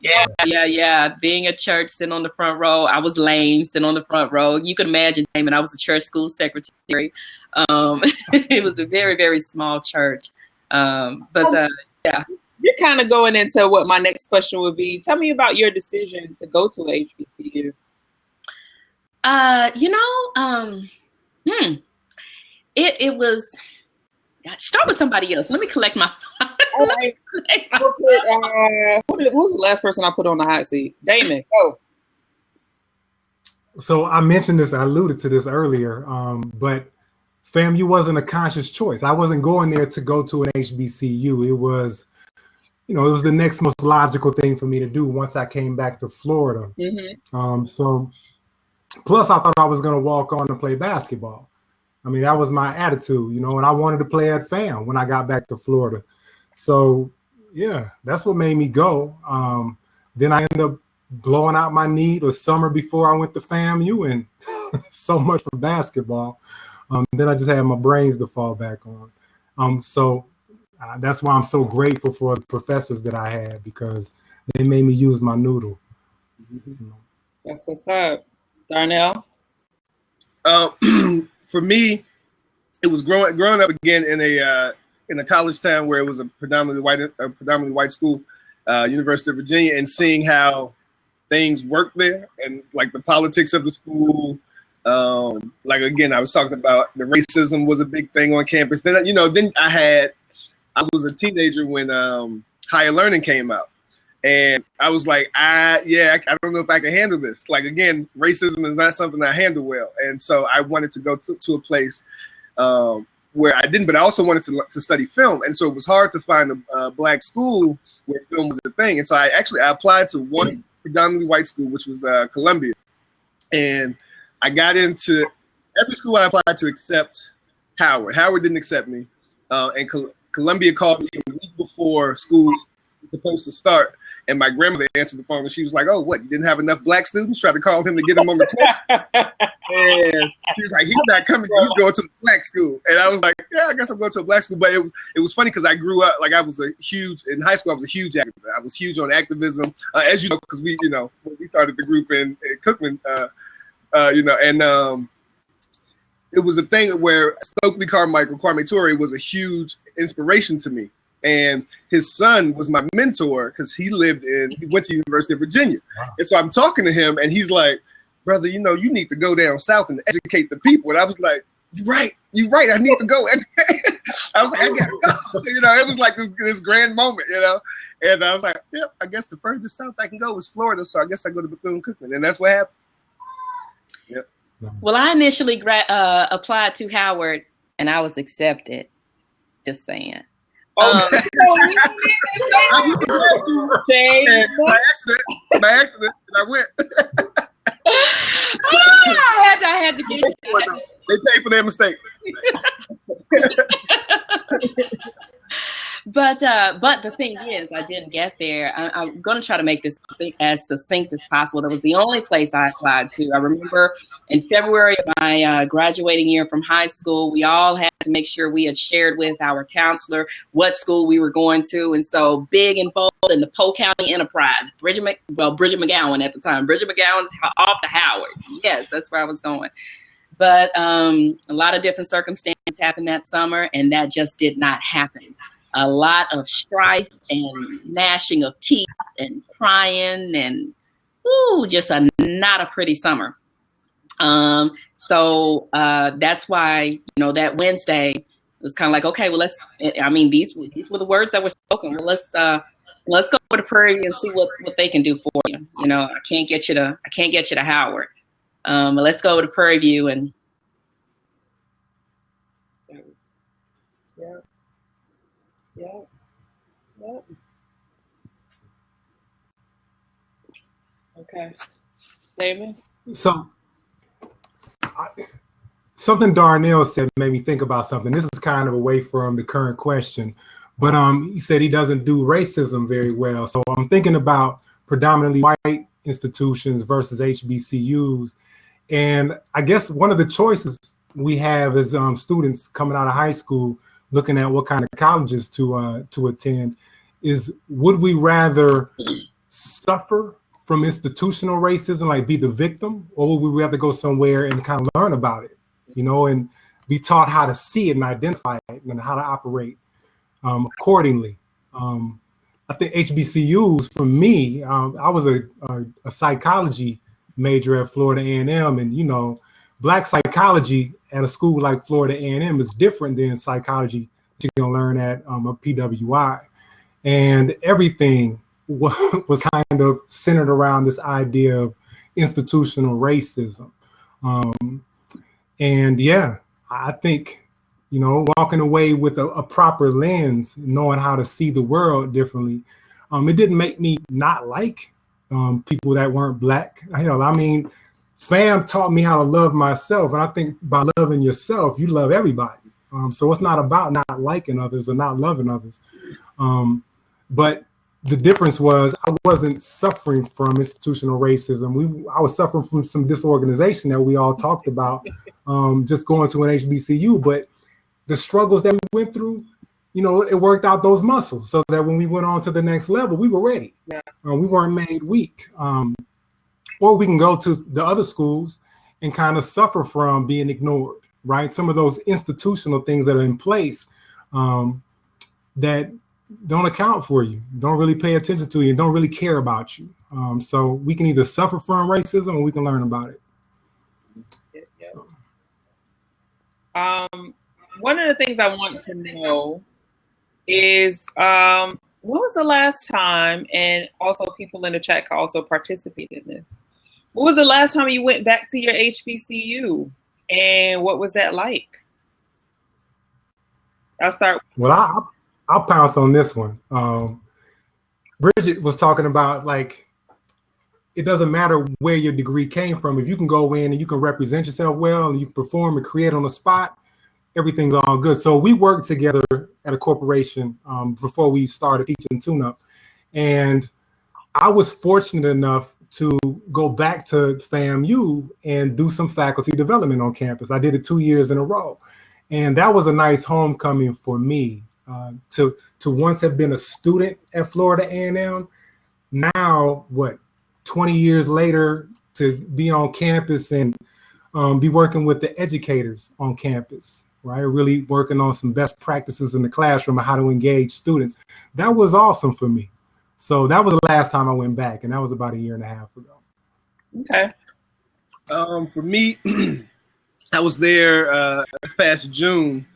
yeah. Being at church, sitting on the front row. I was lame, sitting on the front row. You can imagine, Damon, I was a church school secretary. It was a very, very small church. Yeah. You're kind of going into what my next question would be. Tell me about your decision to go to a HBCU. It was, start with somebody else. Let me collect my thoughts. All right. Who was the last person I put on the hot seat? Damon, go. So I mentioned this, I alluded to this earlier, but FAMU wasn't a conscious choice. I wasn't going there to go to an HBCU. It was, it was the next most logical thing for me to do once I came back to Florida. Mm-hmm. So plus I thought I was going to walk on and play basketball. I mean, that was my attitude, and I wanted to play at FAM when I got back to Florida. So, yeah, that's what made me go. Then I ended up blowing out my knee the summer before I went to FAMU, and so much for basketball. Then I just had my brains to fall back on. So that's why I'm so grateful for the professors that I had, because they made me use my noodle. That's what's up. Darnell? For me, it was growing up again in a college town where it was a predominantly white school, University of Virginia, and seeing how things work there and like the politics of the school. Like again, I was talking about the racism was a big thing on campus. Then I was a teenager when Higher Learning came out, and I was like, I don't know if I can handle this. Like again, racism is not something I handle well, and so I wanted to go to a place where I didn't, but I also wanted to study film, and so it was hard to find a black school where film was a thing. And so I applied to one predominantly white school, which was Columbia, and I got into every school I applied to except Howard. Howard didn't accept me, and Columbia called me a week before school's supposed to start. And my grandmother answered the phone, and she was like, "Oh, what? You didn't have enough black students?" Tried to call him to get him on the court. And she was like, "He's not coming. You go to a black school." And I was like, "Yeah, I guess I'm going to a black school." But it was funny because I grew up like in high school. I was a huge activist. I was huge on activism, as you know, because we started the group in Cookman, and it was a thing where Stokely Carmichael, Kwame Ture, was a huge inspiration to me. And his son was my mentor because he went to University of Virginia. Wow. And so I'm talking to him and he's like, "Brother, you need to go down south and educate the people." And I was like, you're right. I need to go. I was like, I gotta go. It was like this grand moment, And I was like, yeah, I guess the furthest south I can go was Florida. So I guess I go to Bethune-Cookman. And that's what happened. Yep. Well, I initially applied to Howard and I was accepted. Just saying. By accident, I went. I had to get it. They paid for their mistake. But the thing is, I didn't get there. I'm going to try to make this as succinct as possible. That was the only place I applied to. I remember in February of my graduating year from high school, we all had to make sure we had shared with our counselor what school we were going to. And so big and bold in the Polk County Enterprise, Bridget Mcallen at the time. Bridget McGowan's off to Howard. Yes, that's where I was going. But a lot of different circumstances happened that summer, and that just did not happen. A lot of strife and gnashing of teeth and crying and just not a pretty summer. So that's why, that Wednesday, was kind of like, okay, well, these were the words that were spoken. Well, let's go over to Prairie and see what they can do for you. You know, I can't get you to Howard. But let's go over to Prairie View and. Yeah. Okay. Damon? So, something Darnell said made me think about something. This is kind of away from the current question, but he said he doesn't do racism very well. So I'm thinking about predominantly white institutions versus HBCUs. And I guess one of the choices we have as students coming out of high school, looking at what kind of colleges to attend, is would we rather suffer from institutional racism, like be the victim, or would we rather go somewhere and kind of learn about it, you know, and be taught how to see it and identify it and how to operate accordingly? I think HBCUs, for me, I was a psychology major at Florida A&M, and you know, Black psychology at a school like Florida A&M is different than psychology that you're gonna learn at a PWI, and everything was kind of centered around this idea of institutional racism. And yeah, I think, you know, walking away with a proper lens, knowing how to see the world differently, it didn't make me not like people that weren't Black. Hell, I mean, fam taught me how to love myself. And I think by loving yourself, you love everybody. So it's not about not liking others or not loving others. But the difference was I wasn't suffering from institutional racism. I was suffering from some disorganization that we all talked about, just going to an HBCU. But the struggles that we went through, you know, it worked out those muscles so that when we went on to the next level, we were ready. Yeah. We weren't made weak. Or we can go to the other schools and kind of suffer from being ignored, right? Some of those institutional things that are in place that don't account for you, don't really pay attention to you, and don't really care about you. So we can either suffer from racism or we can learn about it. Yeah. So. One of the things I want to know is when was the last time, and also people in the chat can also participate in this, when was the last time you went back to your HBCU, and what was that like? I'll start. Well, I'll pounce on this one. Bridget was talking about, like, it doesn't matter where your degree came from. If you can go in and you can represent yourself well and you can perform and create on the spot, everything's all good. So we worked together at a corporation before we started teaching tune-up. And I was fortunate enough to go back to FAMU and do some faculty development on campus. I did it 2 years in a row. And that was a nice homecoming for me. To once have been a student at Florida A&M, now, 20 years later, to be on campus and be working with the educators on campus, right? Really working on some best practices in the classroom of how to engage students. That was awesome for me. So that was the last time I went back, and that was about 1.5 years ago. Okay. For me, I was there this past June,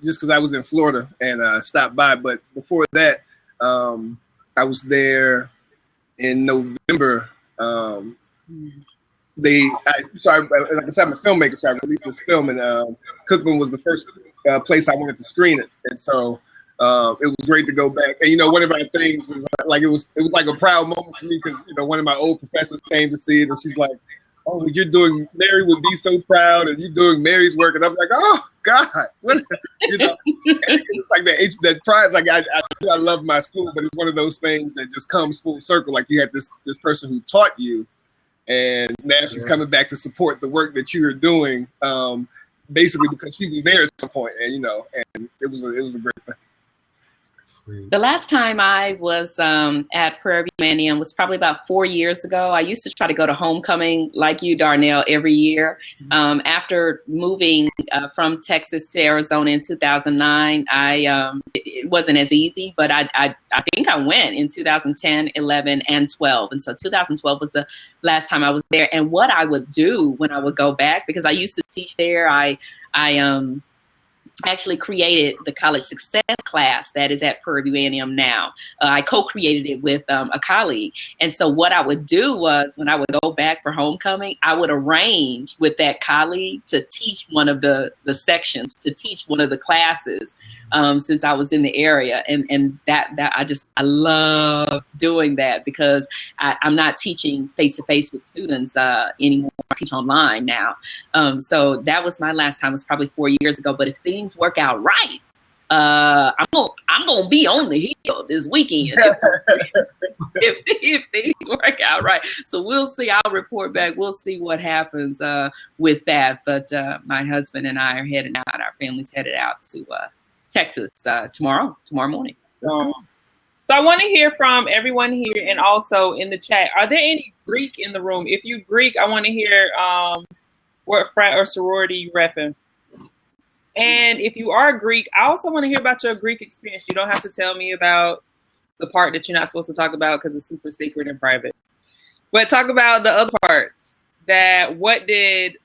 just because I was in Florida and stopped by. But before that, I was there in November. Like I said, I'm a filmmaker, so I released this film, and Cookman was the first place I wanted to screen it, and so it was great to go back. And you know, one of our things was like it was like a proud moment for me, because you know, one of my old professors came to see it, and she's like, "Oh, you're doing Mary would be so proud, and you're doing Mary's work," and I'm like, "Oh God, what?" You know, it's like that pride. Like I love my school, but it's one of those things that just comes full circle. Like you had this person who taught you, and now she's coming back to support the work that you were doing, basically because she was there at some point, and you know, and it was a great thing. The last time I was at Prairie View A&M was probably about 4 years ago. I used to try to go to homecoming like you, Darnell, every year. After moving from Texas to Arizona in 2009, it wasn't as easy, but I think I went in 2010, 11, and 12. And so 2012 was the last time I was there. And what I would do when I would go back, because I used to teach there, actually created the college success class that is at Purdue A&M now. I co-created it with a colleague. And so what I would do was when I would go back for homecoming, I would arrange with that colleague to teach one of the sections, to teach one of the classes since I was in the area. And that I love doing that because I'm not teaching face-to-face with students anymore. I teach online now. So that was my last time. It was probably 4 years ago. But if things work out right, I'm gonna be on the hill this weekend if things work out right. So we'll see. I'll report back. We'll see what happens with that. But my husband and I are heading out. Our family's headed out to Texas tomorrow morning. So I want to hear from everyone here and also in the chat. Are there any Greek in the room? If you Greek, I want to hear what frat or sorority you repping. And if you are Greek, I also want to hear about your Greek experience. You don't have to tell me about the part that you're not supposed to talk about because it's super secret and private. But talk about the other parts. Why did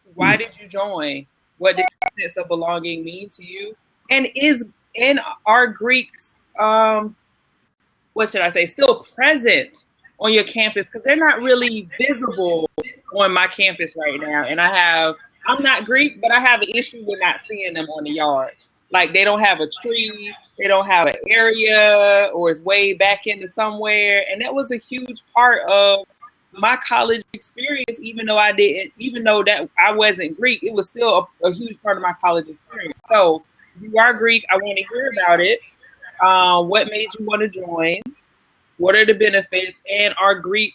you join? What did the sense of belonging mean to you? And are Greeks, what should I say, still present on your campus? Because they're not really visible on my campus right now. And I'm not Greek, but I have an issue with not seeing them on the yard. Like they don't have a tree, they don't have an area, or it's way back into somewhere. And that was a huge part of my college experience, even though that I wasn't Greek, it was still a huge part of my college experience. So if you are Greek, I want to hear about it. What made you want to join? What are the benefits? And are Greek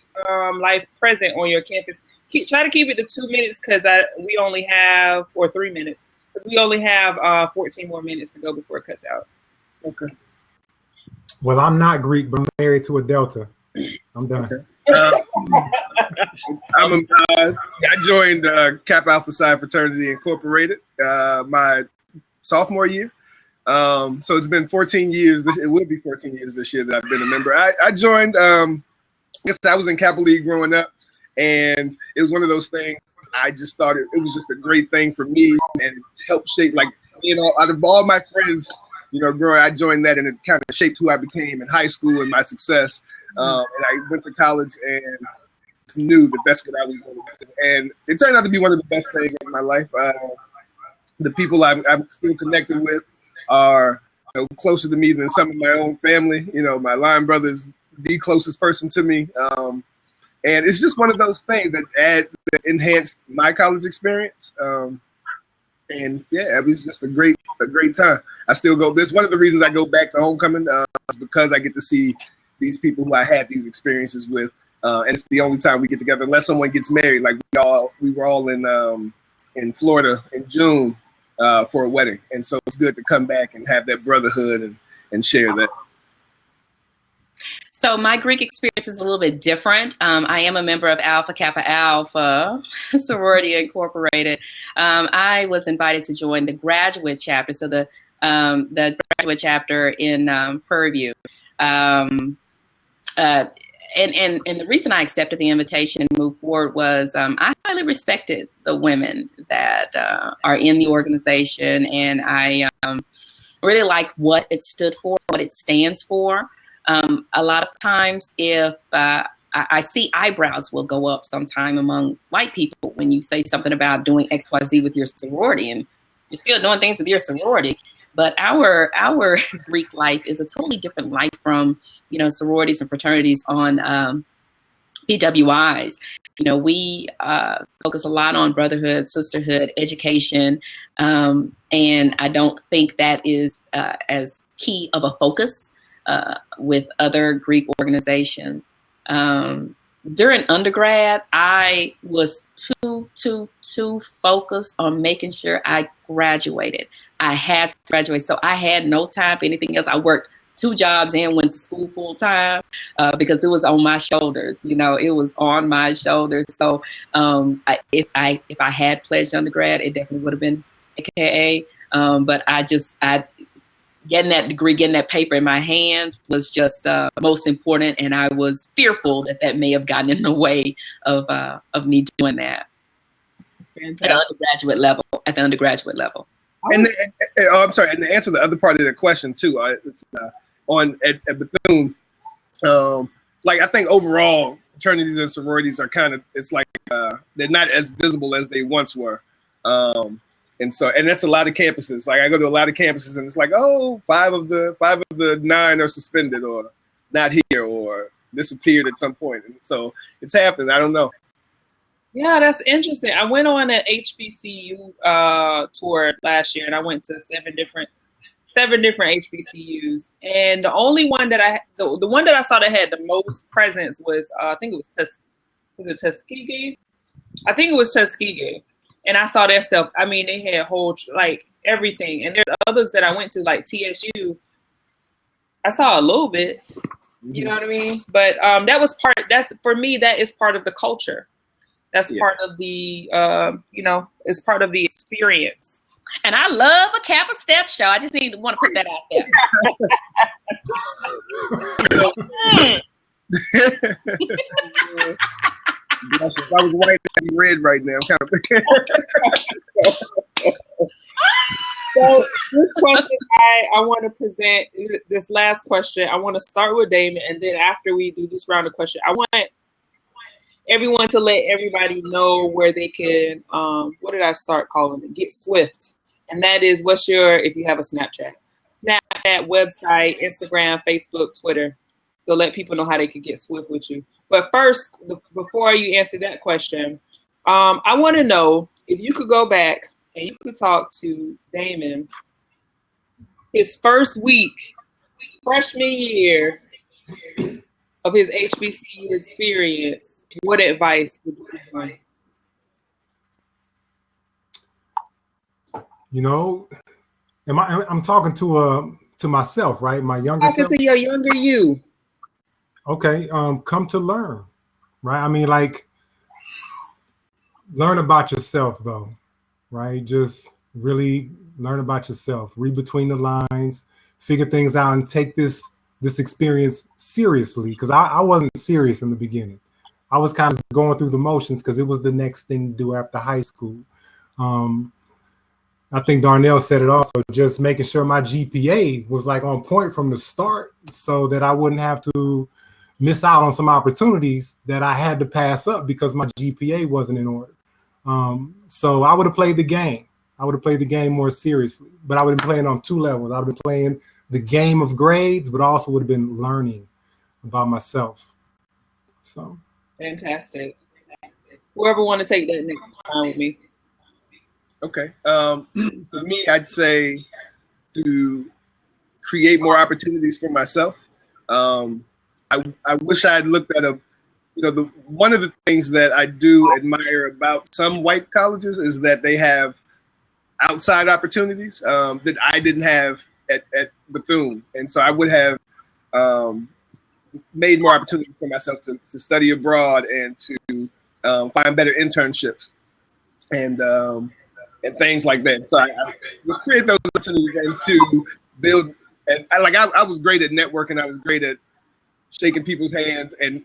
life present on your campus? Try to keep it to 2 minutes because we only have, or 3 minutes, because we only have 14 more minutes to go before it cuts out. Okay. Well, I'm not Greek, but I'm married to a Delta. I'm done. Okay. I joined Kappa Alpha Psi Fraternity Incorporated my sophomore year. So it's been 14 years. It will be 14 years this year that I've been a member. I joined, I guess I was in Kappa League growing up, and it was one of those things. I just thought it was just a great thing for me and helped shape, like, out of all my friends, growing, I joined that and it kind of shaped who I became in high school and my success. And I went to college and just knew that that's what I was going to do. And it turned out to be one of the best things in my life. The people I'm still connected with are closer to me than some of my own family. My line brother's the closest person to me. And it's just one of those things that enhanced my college experience. And yeah, it was just a great time. I still go. That's one of the reasons I go back to homecoming is because I get to see these people who I had these experiences with. And it's the only time we get together, unless someone gets married. Like we were all in Florida in June for a wedding. And so it's good to come back and have that brotherhood and share that. So my Greek experience is a little bit different. I am a member of Alpha Kappa Alpha Sorority Incorporated. I was invited to join the graduate chapter, so the graduate chapter in Purdue. And the reason I accepted the invitation and moved forward was I highly respected the women that are in the organization, and I really like what it stood for, what it stands for. A lot of times if I see eyebrows will go up sometime among white people when you say something about doing XYZ with your sorority, and you're still doing things with your sorority. But our Greek life is a totally different life from, sororities and fraternities on PWIs. We focus a lot on brotherhood, sisterhood, education, and I don't think that is as key of a focus with other Greek organizations. During undergrad, I was too focused on making sure I graduated. I had to graduate, so I had no time for anything else. I worked 2 jobs and went to school full time because it was on my shoulders. It was on my shoulders. So if I had pledged undergrad, it definitely would have been AKA. But getting that degree, getting that paper in my hands was just most important, and I was fearful that may have gotten in the way of me doing that. Fantastic. At the undergraduate level. I'm sorry, and to answer the other part of the question too, on at Bethune, like I think overall fraternities and sororities are kind of, it's like they're not as visible as they once were, and that's a lot of campuses. Like I go to a lot of campuses, and it's like, oh, five of the 9 are suspended or not here or disappeared at some point, and so it's happening. I don't know. Yeah, that's interesting. I went on an HBCU tour last year, and I went to 7 different HBCUs. And the only one that the one that I saw that had the most presence was I think it was Tuskegee. I think it was Tuskegee, and I saw their stuff. I mean, they had whole like everything. And there's others that I went to, like TSU. I saw a little bit. You know what I mean? But that was that's for me. That is part of the culture. That's part of the, it's part of the experience. And I love a Kappa Step show. I just want to put that out there. If I was white, I'd be red right now. So this question, I want to present this last question. I want to start with Damon, and then after we do this round of questions, I want everyone to let everybody know where they can, what did I start calling it? Get Swift. And that is, if you have a Snapchat, website, Instagram, Facebook, Twitter. So let people know how they can get Swift with you. But first, before you answer that question, I want to know if you could go back and you could talk to Damon his first week, freshman year of his HBCU experience, what advice would you give? You know, I'm talking to myself, right? My younger self. Talking to your younger you. Okay, come to learn, right? I mean, like, learn about yourself, though, right? Just really learn about yourself. Read between the lines, figure things out, and take this experience seriously, because I wasn't serious in the beginning. I was kind of going through the motions because it was the next thing to do after high school. I think Darnell said it also, just making sure my GPA was like on point from the start so that I wouldn't have to miss out on some opportunities that I had to pass up because my GPA wasn't in order. So I would have played the game. I would have played the game more seriously, but I would have been playing on 2 levels. I would have been playing the game of grades, but also would have been learning about myself. So fantastic. Whoever want to take that next time with me. Okay. For me, I'd say to create more opportunities for myself. I wish I had looked at one of the things that I do admire about some white colleges is that they have outside opportunities that I didn't have at Bethune. And so I would have made more opportunities for myself to study abroad and to find better internships and things like that. So I just create those opportunities and to build. And I was great at networking. I was great at shaking people's hands. And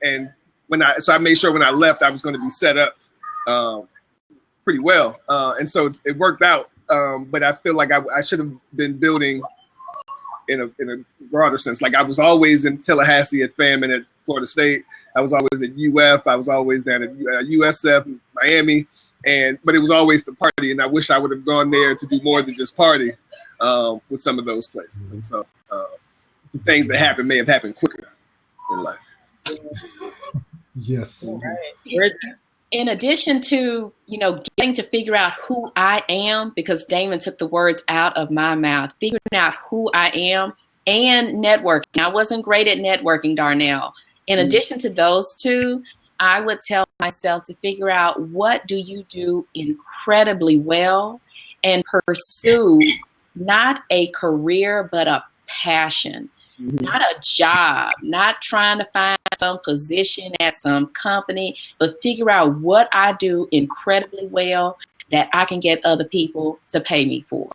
so I made sure when I left, I was going to be set up pretty well. And so it worked out. But I feel like I should have been building in a broader sense. Like I was always in Tallahassee at FAM and at Florida State. I was always at UF. I was always down at USF, Miami. But it was always the party, and I wish I would have gone there to do more than just party with some of those places. And so the things that happened may have happened quicker in life. Yes. Right. In addition to, getting to figure out who I am, because Damon took the words out of my mouth, figuring out who I am and networking. I wasn't great at networking, Darnell. In addition to those two, I would tell myself to figure out what do you do incredibly well and pursue not a career, but a passion, not a job, not trying to find some position at some company, but figure out what I do incredibly well that I can get other people to pay me for.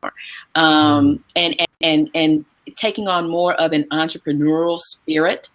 And taking on more of an entrepreneurial spirit,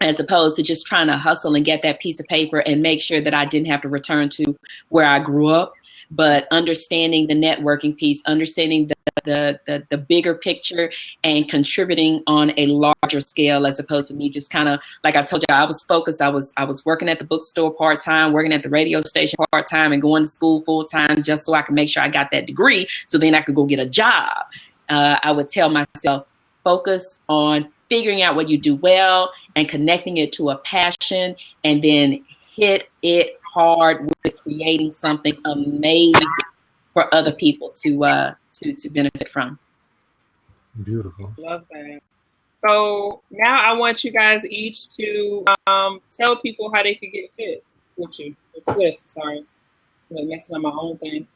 as opposed to just trying to hustle and get that piece of paper and make sure that I didn't have to return to where I grew up. but understanding the networking piece, understanding the bigger picture, and contributing on a larger scale, as opposed to me just kind of, like I told you, I was focused. I was working at the bookstore part-time, working at the radio station part-time, and going to school full-time just so I could make sure I got that degree so then I could go get a job. I would tell myself, focus on figuring out what you do well and connecting it to a passion, and then hit it hard with creating something amazing for other people to benefit from. Beautiful. Love that. So now I want you guys each to tell people how they could get fit with you. Sorry, I'm messing up my own thing.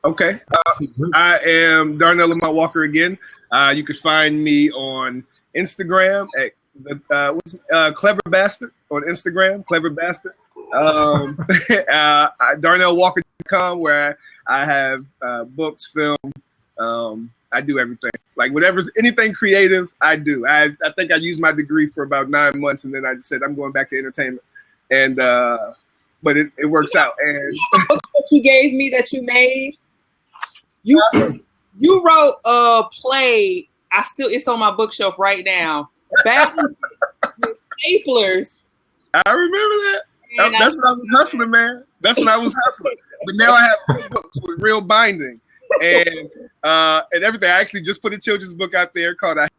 Okay. I am Darnell Walker again. You can find me on Instagram at Clever Bastard on Instagram, Clever Bastard. DarnellWalker.com, where I have books, film. I do everything. Like anything creative, I do. I think I used my degree for about 9 months, and then I just said I'm going back to entertainment. And but it works out. And the book that you gave me that you made, you wrote a play. It's on my bookshelf right now. Back with staplers. I remember that. That's when I was hustling, man. That's when I was hustling. But now I have books with real binding and everything. I actually just put a children's book out there called "I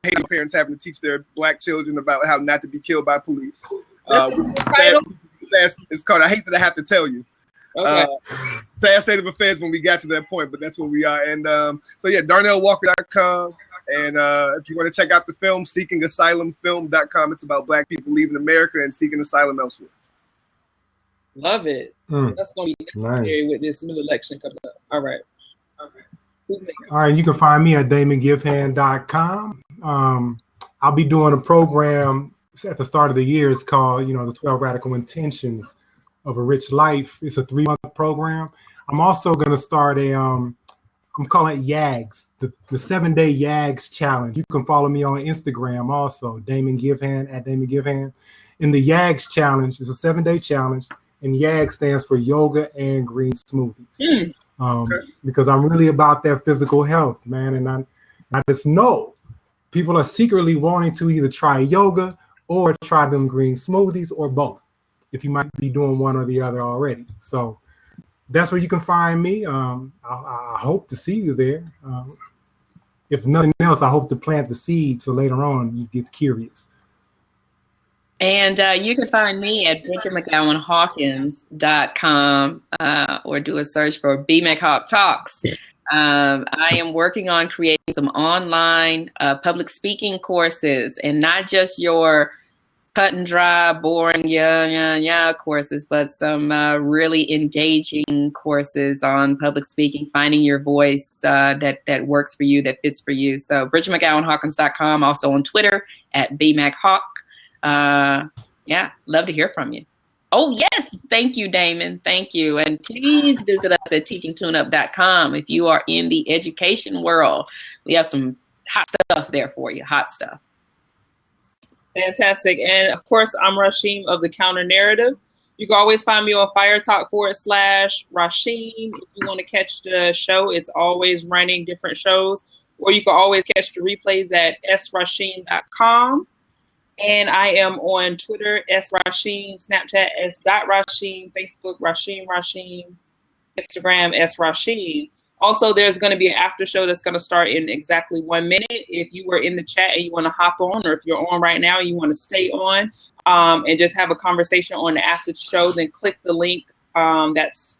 Hate My Parents Having to Teach Their Black Children About How Not to Be Killed by Police." It's called "I Hate That I Have to Tell You." Okay. Sad state of affairs when we got to that point, but that's where we are. And so yeah, DarnellWalker.com. And if you want to check out the film, SeekingAsylumFilm.com. It's about Black people leaving America and seeking asylum elsewhere. Love it. That's going to be necessary with this new election coming up. All right. Who's next? All right, you can find me at DamonGivehand.com. I'll be doing a program at the start of the year. It's called, the 12 Radical Intentions of a Rich Life. It's a 3-month program. I'm also going to start I'm calling it YAGS, the 7-day YAGS challenge. You can follow me on Instagram also, Damon Givehand, at Damon Givehand. In the YAGS challenge, it's a 7-day challenge, and YAGS stands for Yoga and Green Smoothies. Because I'm really about their physical health, man. And I just know people are secretly wanting to either try yoga or try them green smoothies, or both, if you might be doing one or the other already. So that's where you can find me. I hope to see you there. If nothing else, I hope to plant the seed so later on you get curious. And you can find me at BridgetMcAllen-Hawkins.com or do a search for BMcHawk Talks. I am working on creating some online public speaking courses, and not just your cut and dry, boring, courses, but some really engaging courses on public speaking, finding your voice that works for you, that fits for you. So BridgetMcAllen-Hawkins.com, also on Twitter at BMacHawk. Love to hear from you. Oh, yes. Thank you, Damon. Thank you. And please visit us at teachingtuneup.com if you are in the education world. We have some hot stuff there for you. Hot stuff. Fantastic. And of course, I'm Rasheem of The Counter Narrative. You can always find me on FireTalk/Rasheem. If you want to catch the show, it's always running different shows. Or you can always catch the replays at s.rasheem.com. And I am on Twitter, s.rasheem, Snapchat, s.rasheem, Facebook, Rasheem, Instagram, s.rasheem. Also, there's going to be an after show that's going to start in exactly 1 minute. If you were in the chat and you want to hop on, or if you're on right now and you want to stay on and just have a conversation on the after show, then click the link that's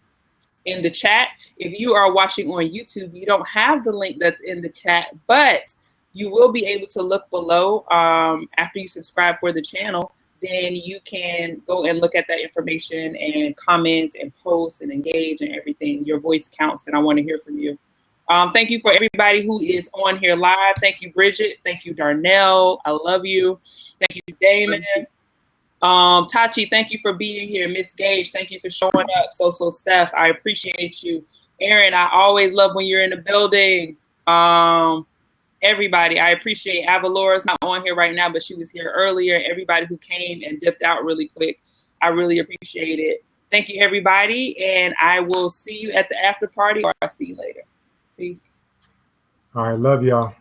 in the chat. If you are watching on YouTube, you don't have the link that's in the chat, but you will be able to look below after you subscribe for the channel. Then you can go and look at that information and comment and post and engage and everything. Your voice counts, and I want to hear from you. Thank you for everybody who is on here live. Thank you, Bridget. Thank you, Darnell. I love you. Thank you, Damon. Tachi, thank you for being here. Miss Gage, thank you for showing up. So Steph, I appreciate you. Aaron, I always love when you're in the building. Everybody, I appreciate Avalora's not on here right now, but she was here earlier. Everybody who came and dipped out really quick, I really appreciate it. Thank you, everybody. And I will see you at the after party, or I'll see you later. Peace. All right. Love y'all.